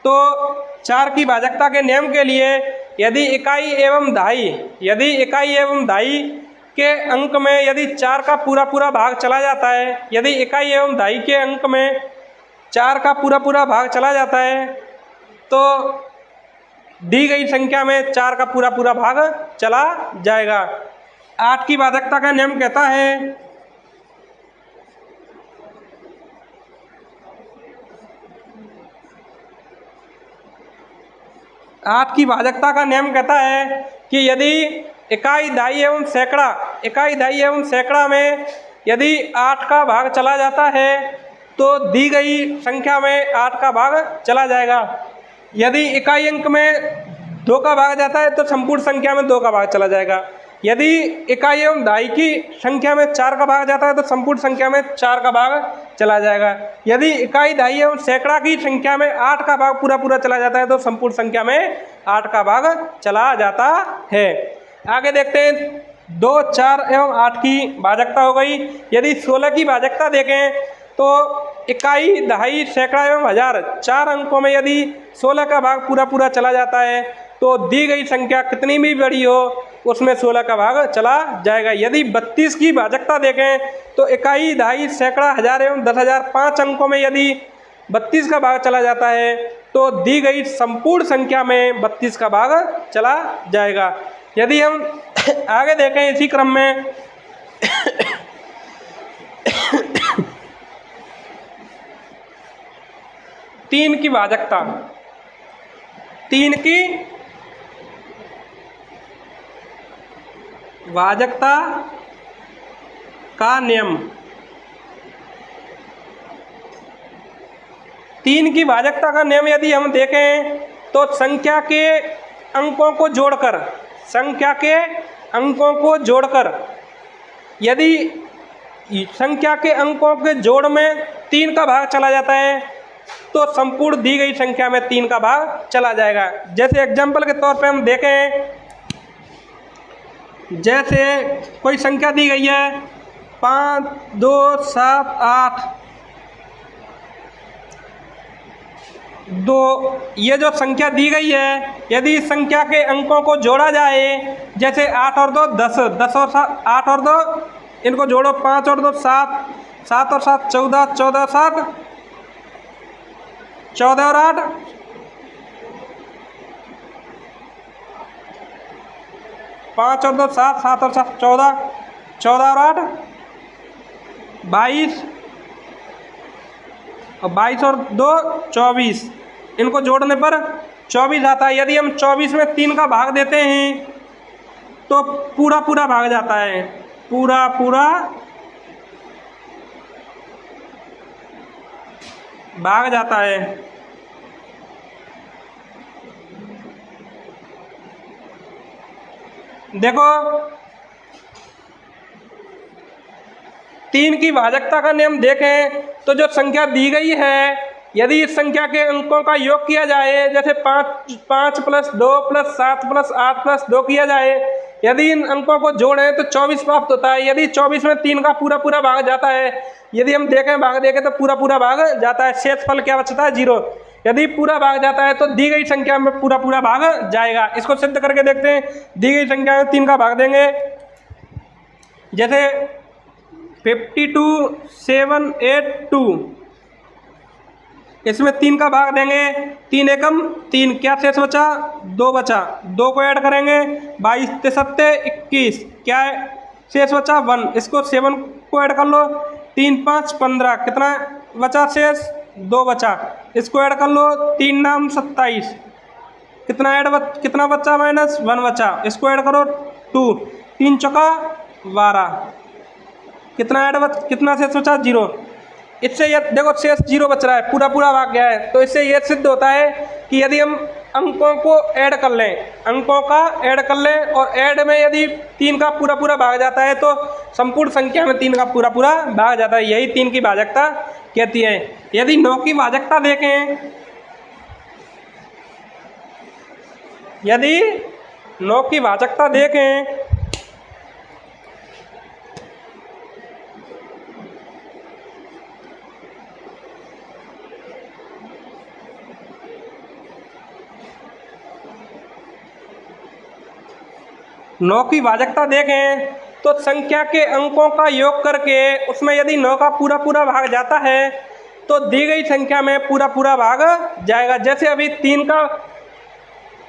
तो 4 की भाजकता के नियम के लिए यदि इकाई एवं दहाई के अंक में यदि 4 का पूरा भाग चला जाता है, यदि इकाई एवं दहाई के अंक में 4 का पूरा भाग चला जाता है तो दी गई संख्या में 4 का पूरा भाग चला जाएगा। 8 की भाजकता का नियम कहता है 8 की भाजकता का नियम कहता है कि यदि इकाई दहाई एवं सैकड़ा में यदि 8 का भाग चला जाता है तो दी गई संख्या में 8 का भाग चला जाएगा। यदि इकाई अंक में 2 का भाग जाता है तो संपूर्ण संख्या में 2 का भाग चला जाएगा। यदि इकाई एवं दहाई की संख्या में 4 का भाग जाता है तो संपूर्ण संख्या में 4 का भाग चला जाएगा। यदि इकाई दहाई एवं सैकड़ा की संख्या में 8 का भाग पूरा चला जाता है तो संपूर्ण संख्या में 8 का भाग चला जाता है। आगे देखते हैं 2, 4 एवं 8 की भाजकता हो गई। यदि 16 की भाजकता देखें तो इकाई दहाई सैकड़ा एवं हजार 4 अंकों में यदि 16 का भाग पूरा चला जाता है तो दी गई संख्या कितनी भी बड़ी हो उसमें 16 का भाग चला जाएगा। यदि 32 की भाजकता देखें तो इकाई दहाई सैकड़ा हजार एवं 10,000 5 अंकों में यदि 32 का भाग चला जाता है तो दी गई संपूर्ण संख्या में 32 का भाग चला जाएगा। यदि हम आगे देखें इसी क्रम में 3 की भाजकता, 3 की भाजकता का नियम, 3 की भाजकता का नियम यदि हम देखें तो संख्या के अंकों को जोड़कर यदि संख्या के अंकों के जोड़ में 3 का भाग चला जाता है तो संपूर्ण दी गई संख्या में 3 का भाग चला जाएगा। जैसे एग्जाम्पल के तौर पे हम देखें, जैसे कोई संख्या दी गई है 5, 2, 7, 8, 2, ये जो संख्या दी गई है यदि इस संख्या के अंकों को जोड़ा जाए, जैसे 8 और 2 10, 10 और 7 8 और 2 इनको जोड़ो, 5 और 2 7, 7 और 7 14, 14 और 7 14 और 8 5 और 2 7, 7 और 7 14, 14 और 8 22 और 22 और 2 24, इनको जोड़ने पर 24 आता है। यदि हम 24 में 3 का भाग देते हैं तो पूरा भाग जाता है, पूरा भाग जाता है। देखो 3 की भाजकता का नियम देखें तो जो संख्या दी गई है यदि इस संख्या के अंकों का योग किया जाए, जैसे 5 + 2 + 7 + 8 + 2 किया जाए, यदि इन अंकों को जोड़ें तो 24 प्राप्त होता है। यदि 24 में 3 का पूरा भाग जाता है, यदि हम देखें भाग देखें तो पूरा भाग जाता है, शेषफल क्या बचता है 0। यदि पूरा भाग जाता है तो दी गई संख्या में पूरा भाग जाएगा। इसको सिद्ध करके देखते हैं। दी गई संख्या में 3 का भाग देंगे, जैसे 52 7 8 2, इसमें 3 का भाग देंगे, 3 एकम 3, क्या शेष बचा 2 बचा, 2 को ऐड करेंगे 22 × 7 21, क्या शेष बचा 1, इसको 7 को ऐड कर लो, 3 5 15, कितना बचा शेष 2 बचा, इसको ऐड कर लो, 3 नाम 27, कितना बचा -1 बचा, इसको ऐड करो 2, 3 चौका 12, कितना शेष बचा 0। इससे ये देखो शेष 0 बच रहा है, पूरा भाग गया है। तो इससे ये सिद्ध होता है कि यदि हम अंकों को ऐड कर लें, और ऐड में यदि 3 का पूरा भाग जाता है तो संपूर्ण संख्या में 3 का पूरा भाग जाता है। यही 3 की भाजकता कहती है। यदि 9 की भाजकता देखें, यदि 9 की भाजकता देखें 9 की भाजकता देखें तो संख्या के अंकों का योग करके उसमें यदि 9 का पूरा पूरा भाग जाता है तो दी गई संख्या में पूरा पूरा भाग जाएगा। जैसे अभी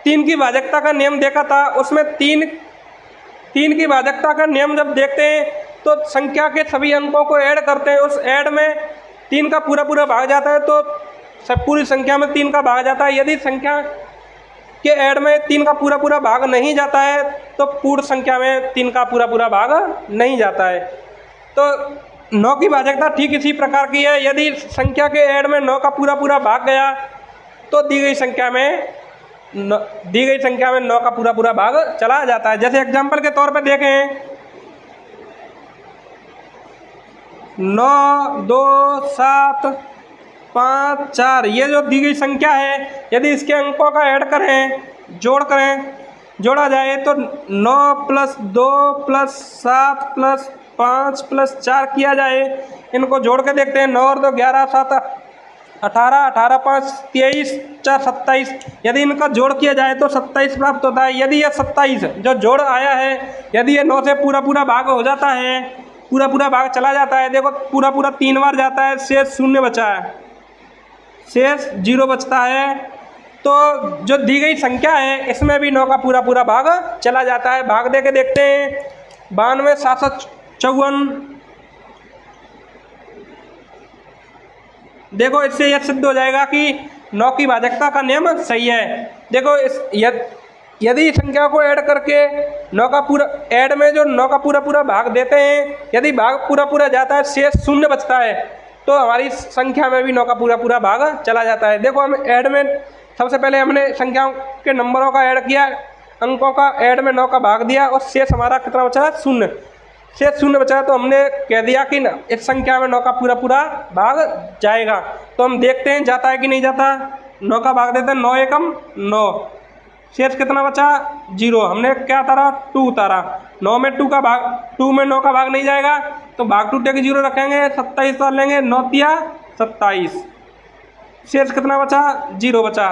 3 की भाजकता का नियम देखा था, उसमें 3 की भाजकता का नियम जब देखते हैं तो संख्या के सभी अंकों को ऐड करते हैं, उस ऐड में 3 का पूरा पूरा भाग जाता है तो सब पूरी संख्या में 3 का भाग जाता है। यदि संख्या के ऐड में 3 का पूरा पूरा भाग नहीं जाता है तो पूर्ण संख्या में 3 का पूरा पूरा भाग नहीं जाता है। तो 9 की भाजकता ठीक इसी प्रकार की है। यदि संख्या के ऐड में 9 का पूरा पूरा भाग गया तो दी गई संख्या में 9 का पूरा पूरा भाग चला जाता है। जैसे एग्जाम्पल के तौर पर देखें 9, 2, 7, 5, 4 ये जो दी गई संख्या है, यदि इसके अंकों का ऐड करें, जोड़ा जाए तो 9 + 2 + 7 + 5 + 4 किया जाए। इनको जोड़ के देखते हैं। 9 और 2 11, 7 18, 18 5 23, 4 27। यदि इनका जोड़ किया जाए तो 27 प्राप्त होता है। यदि यह 27 जो जोड़ आया है, यदि ये 9 से पूरा पूरा भाग हो जाता है, पूरा पूरा भाग चला जाता है, देखो पूरा पूरा 3 बार जाता है, शेष 0 बचा है, शेष 0 बचता है। तो जो दी गई संख्या है इसमें भी 9 का पूरा पूरा भाग चला जाता है। भाग दे के देखते हैं 92, 754। देखो इससे यह सिद्ध हो जाएगा कि 9 की भाजकता का नियम सही है। देखो यदि संख्या को ऐड करके 9 का पूरा ऐड में जो 9 का पूरा पूरा भाग देते हैं, यदि भाग पूरा पूरा जाता है, शेष 0 बचता है, तो हमारी संख्या में भी 9 का पूरा पूरा भाग चला जाता है। देखो हम ऐड में सबसे पहले हमने संख्याओं के नंबरों का ऐड किया, अंकों का ऐड में 9 का भाग दिया और शेष हमारा कितना बचा? 0। शेष 0 बचा तो हमने कह दिया कि इस संख्या में 9 का पूरा पूरा भाग जाएगा। तो हम देखते हैं जाता है कि नहीं जाता। 9 का भाग देते हैं, 9 एकम 9, शेष कितना बचा? 0। हमने क्या उतारा? 2 उतारा। 9 में 2 में 9 का भाग नहीं जाएगा तो भाग टूटे के 0 रखेंगे, 27 उतार लेंगे, 9 तिया 27, शेष कितना बचा? 0 बचा।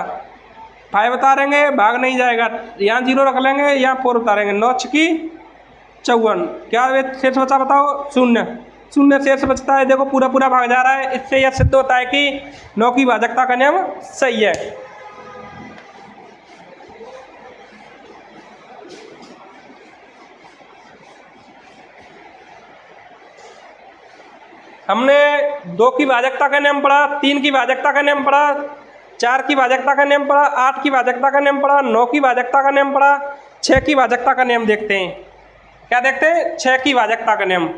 5 उतारेंगे, भाग नहीं जाएगा, यहाँ 0 रख लेंगे, यहाँ 4 उतारेंगे, 9 छकी 54, क्या शेष बचा बताओ? 0 शेष बचता है। देखो पूरा पूरा भाग जा रहा है। इससे यह सिद्ध होता है कि 9 की भाजकता का नियम सही है। हमने 2 की भाजकता का नियम पढ़ा, 3 की भाजकता का नियम पढ़ा, 4 की भाजकता का नियम पढ़ा, 8 की भाजकता का नियम पढ़ा, 9 की भाजकता का नियम पढ़ा। 6 की भाजकता का नियम देखते हैं। क्या देखते हैं? 6 की भाजकता का नियम।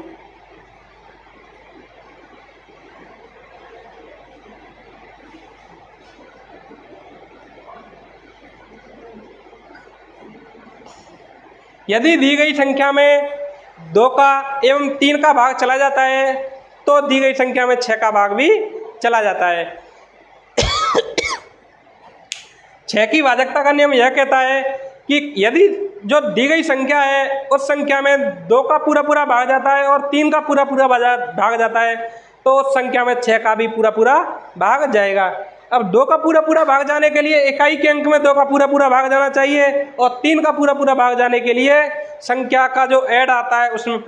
यदि दी गई संख्या में 2 का एवं 3 का भाग चला जाता है तो दी गई संख्या में 6 का भाग भी चला जाता है। 6 की भाजकता का नियम यह कहता है कि यदि जो दी गई संख्या है उस संख्या में 2 का पूरा पूरा भाग जाता है और 3 का पूरा पूरा भाग जाता है तो उस संख्या में 6 का भी पूरा पूरा भाग जाएगा। अब 2 का पूरा पूरा भाग जाने के लिए इकाई के अंक में 2 का पूरा पूरा भाग जाना चाहिए और 3 का पूरा पूरा भाग जाने के लिए संख्या का जो ऐड आता है उसमें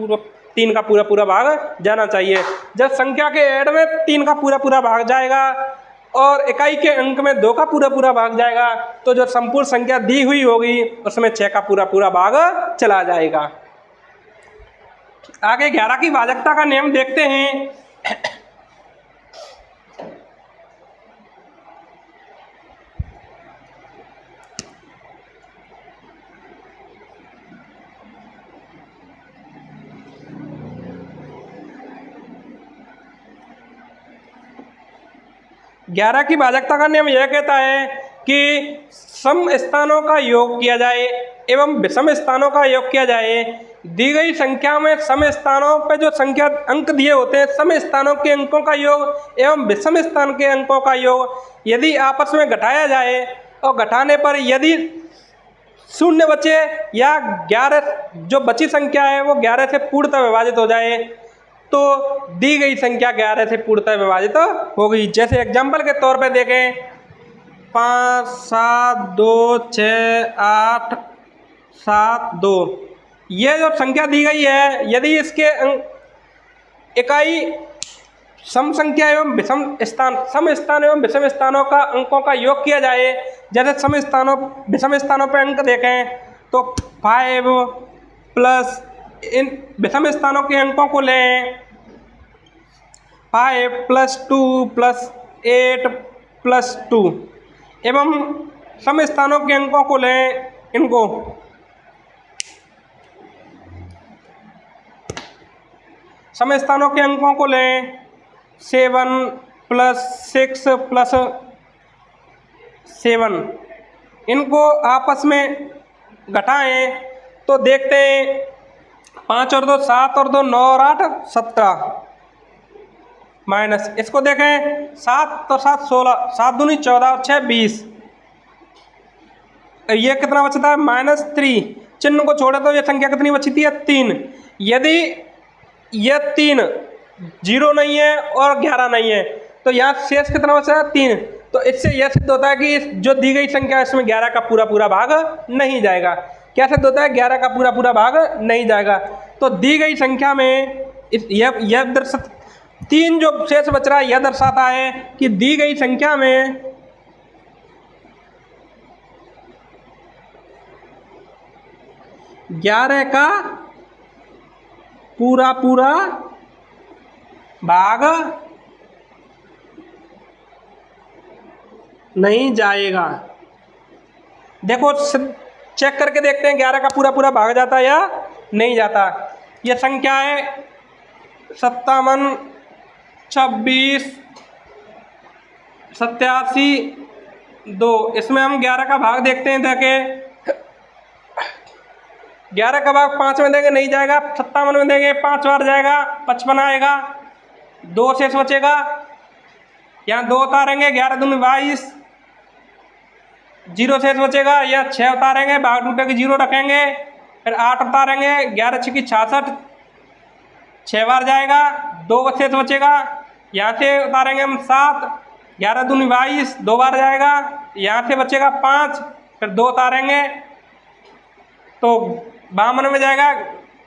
3 का पूरा पूरा भाग जाना चाहिए। जब संख्या के ऐड में 3 का पूरा पूरा भाग जाएगा और इकाई के अंक में 2 का पूरा पूरा भाग जाएगा तो जो संपूर्ण संख्या दी हुई होगी उसमें 6 का पूरा पूरा भाग चला जाएगा। आगे 11 की भाजकता का नियम देखते हैं। ग्यारह की भाजकता का नियम यह कहता है कि सम स्थानों का योग किया जाए एवं विषम स्थानों का योग किया जाए। दी गई संख्या में सम स्थानों पर जो संख्या अंक दिए होते हैं, सम स्थानों के अंकों का योग एवं विषम स्थान के अंकों का योग यदि आपस में घटाया जाए और घटाने पर यदि 0 बचे या 11 जो बची संख्या है वो 11 से पूर्णतः विभाजित हो जाए तो दी गई संख्या 11 से पूर्णतः विभाजित होगी। जैसे एग्जाम्पल के तौर पे देखें 5 7 2 6 8 7 2 ये जो संख्या दी गई है, यदि इसके इकाई सम संख्या एवं सम स्थान एवं विषम स्थानों का अंकों का योग किया जाए, जैसे विषम स्थानों पर अंक देखें तो 5 प्लस इन विषम स्थानों के अंकों को लें 5 + 2 + 8 + 2 एवं सम स्थानों के अंकों को लें इनको सम स्थानों के अंकों को लें 7 + 6 + 7 इनको आपस में घटाएं तो देखते हैं 5 और 2 7 और 2 9 और 8 17 माइनस इसको देखें 7 और 7 16 7 दूनी 14 और 6 20। ये कितना बचता है -3। चिन्ह को छोड़े तो ये संख्या कितनी बची थी 3। यदि ये 3 0 नहीं है और 11 नहीं है तो यहाँ शेष कितना बचा है 3। तो इससे यह सिद्ध होता है कि जो दी गई संख्या इसमें 11 का पूरा भाग नहीं जाएगा। क्या सिद्ध होता है 11 का पूरा भाग नहीं जाएगा। तो दी गई संख्या में यह दर्शाता 3 जो शेष बच रहा है यह दर्शाता है कि दी गई संख्या में 11 का पूरा भाग नहीं जाएगा। देखो चेक करके देखते हैं 11 का पूरा भाग जाता है या नहीं जाता। यह संख्या है 57 26 87 2। इसमें हम 11 का भाग देखते हैं। देखें 11 का भाग 5 में देंगे नहीं जाएगा, 57 में देंगे 5 बार जाएगा 55 आएगा, 2 शेष बचेगा। यहाँ 2 उतारेंगे 11 दूनी 22, 0 शेष बचेगा। यहाँ 6 उतारेंगे भाग टूटेगी 0 रखेंगे, फिर 8 उतारेंगे 11 6 66, 6 बार जाएगा 2 शेष बचेगा। यहाँ से उतारेंगे हम 7, 11 दूनी 22, 2 बार जाएगा, यहाँ से बचेगा 5, फिर 2 उतारेंगे तो 52 में जाएगा,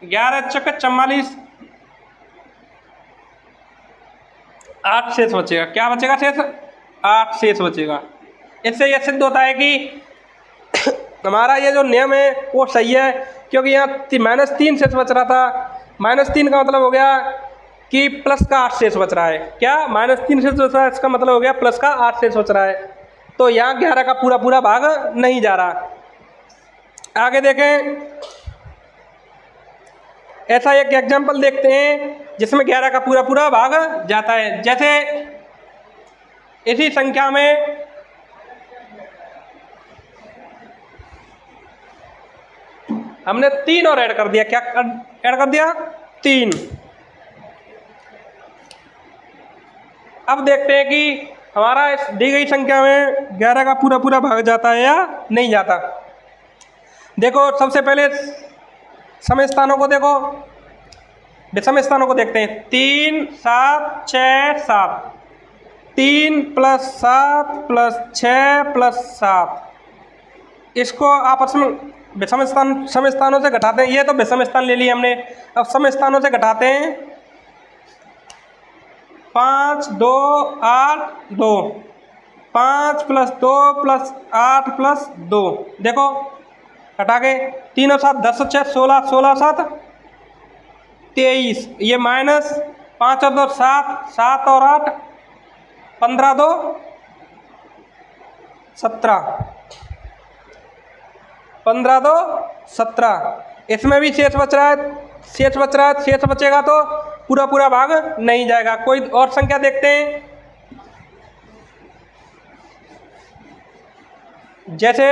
11 चक 44, 8 शेष बचेगा। क्या बचेगा शेष? 8 शेष बचेगा। इससे यह सिद्ध होता है कि हमारा ये जो नियम है वो सही है, क्योंकि यहाँ -3 शेष बच रहा था। -3 का मतलब हो गया कि प्लस का 8 शेष बच रहा है। क्या? -3 शेष बच रहा है, इसका मतलब हो गया प्लस का 8 शेष बच रहा है। तो यहाँ 11 का पूरा भाग नहीं जा रहा। आगे देखें, ऐसा एक एग्जाम्पल देखते हैं जिसमें 11 का पूरा भाग जाता है। जैसे इसी संख्या में हमने 3 और ऐड कर दिया। क्या ऐड कर दिया? 3। अब देखते हैं कि हमारा इस दी गई संख्या में 11 का पूरा भाग जाता है या नहीं जाता। देखो सबसे पहले सम स्थानों को देखो, विषम स्थानों को देखते हैं। 3 7 6 7, 3 + 7 + 6 + 7 इसको आपस में सम स्थानों से घटाते हैं। ये तो विषम स्थान ले लिए हमने, अब सम स्थानों से घटाते हैं। 5 2 8 2, 5 + 2 + 8 + 2। देखो घटा के 3 और 7 10 और 6 16, 16 7 23। ये -5 और 2 7, 7 और 8 15 2 17, 15 2 17। इसमें भी शेष बच रहा है, शेष बचेगा तो पूरा भाग नहीं जाएगा। कोई और संख्या देखते हैं, जैसे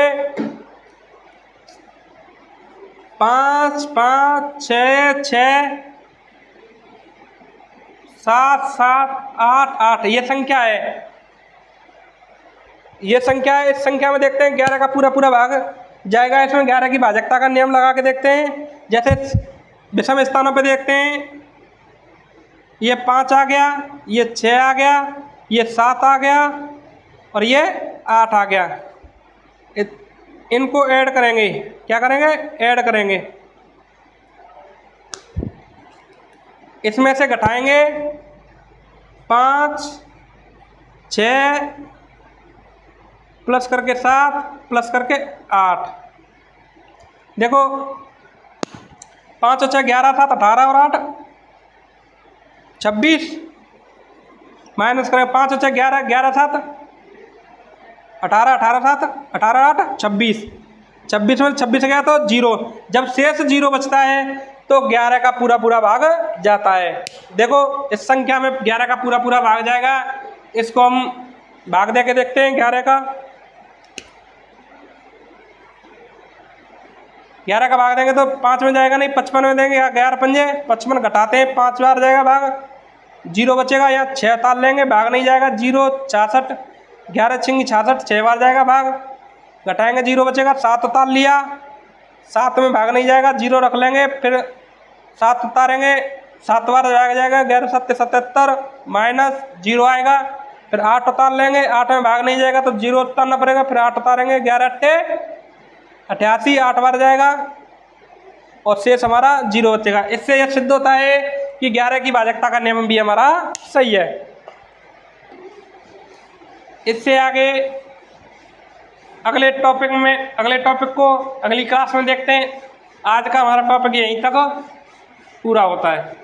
5 5 6 6 7 7 8 8। ये संख्या है, ये संख्या है। इस संख्या में देखते हैं 11 का पूरा भाग जाएगा। इसमें 11 की भाजकता का नियम लगा के देखते हैं। जैसे विषम स्थानों पे देखते हैं, ये 5 आ गया, ये 6 आ गया, ये 7 आ गया और ये 8 आ गया। इनको ऐड करेंगे। क्या करेंगे? ऐड करेंगे। इसमें से घटाएंगे 5, 6 प्लस करके 7 प्लस करके 8। देखो 5 और 6 11, 7 18 और 8 26, माइनस करें 5 और 6 11, 11 7 18, 18 7 18 8 26, 26 में 26 गया तो 0। जब शेष 0 बचता है तो 11 का पूरा पूरा भाग जाता है। देखो इस संख्या में 11 का पूरा पूरा भाग जाएगा। इसको हम भाग दे के देखते हैं 11 का। 11 का भाग देंगे तो 5 में जाएगा नहीं, 55 में देंगे। 11 पंजे 55, घटाते हैं 5 बार जाएगा भाग, 0 बचेगा। यहाँ 6 ताल लेंगे, भाग नहीं जाएगा। 0 66, 11 छिंगी 66, 6 बार जाएगा भाग, घटाएंगे 0 बचेगा। 7 उतार लिया, 7 में भाग नहीं जाएगा, 0 रख लेंगे। फिर 7 उतारेंगे, 7 बार जाएगा। 11 7 77 माइनस 0 आएगा। फिर 8 उतार लेंगे, 8 में भाग नहीं जाएगा तो 0 उतारना पड़ेगा। फिर 8 उतारेंगे, 11 8 88, 8 बार जाएगा और शेष हमारा 0 बचेगा। इससे यह सिद्ध होता है कि 11 की भाजकता का नियम भी हमारा सही है। इससे आगे अगले टॉपिक को अगली क्लास में देखते हैं। आज का हमारा टॉपिक यहीं तक पूरा होता है।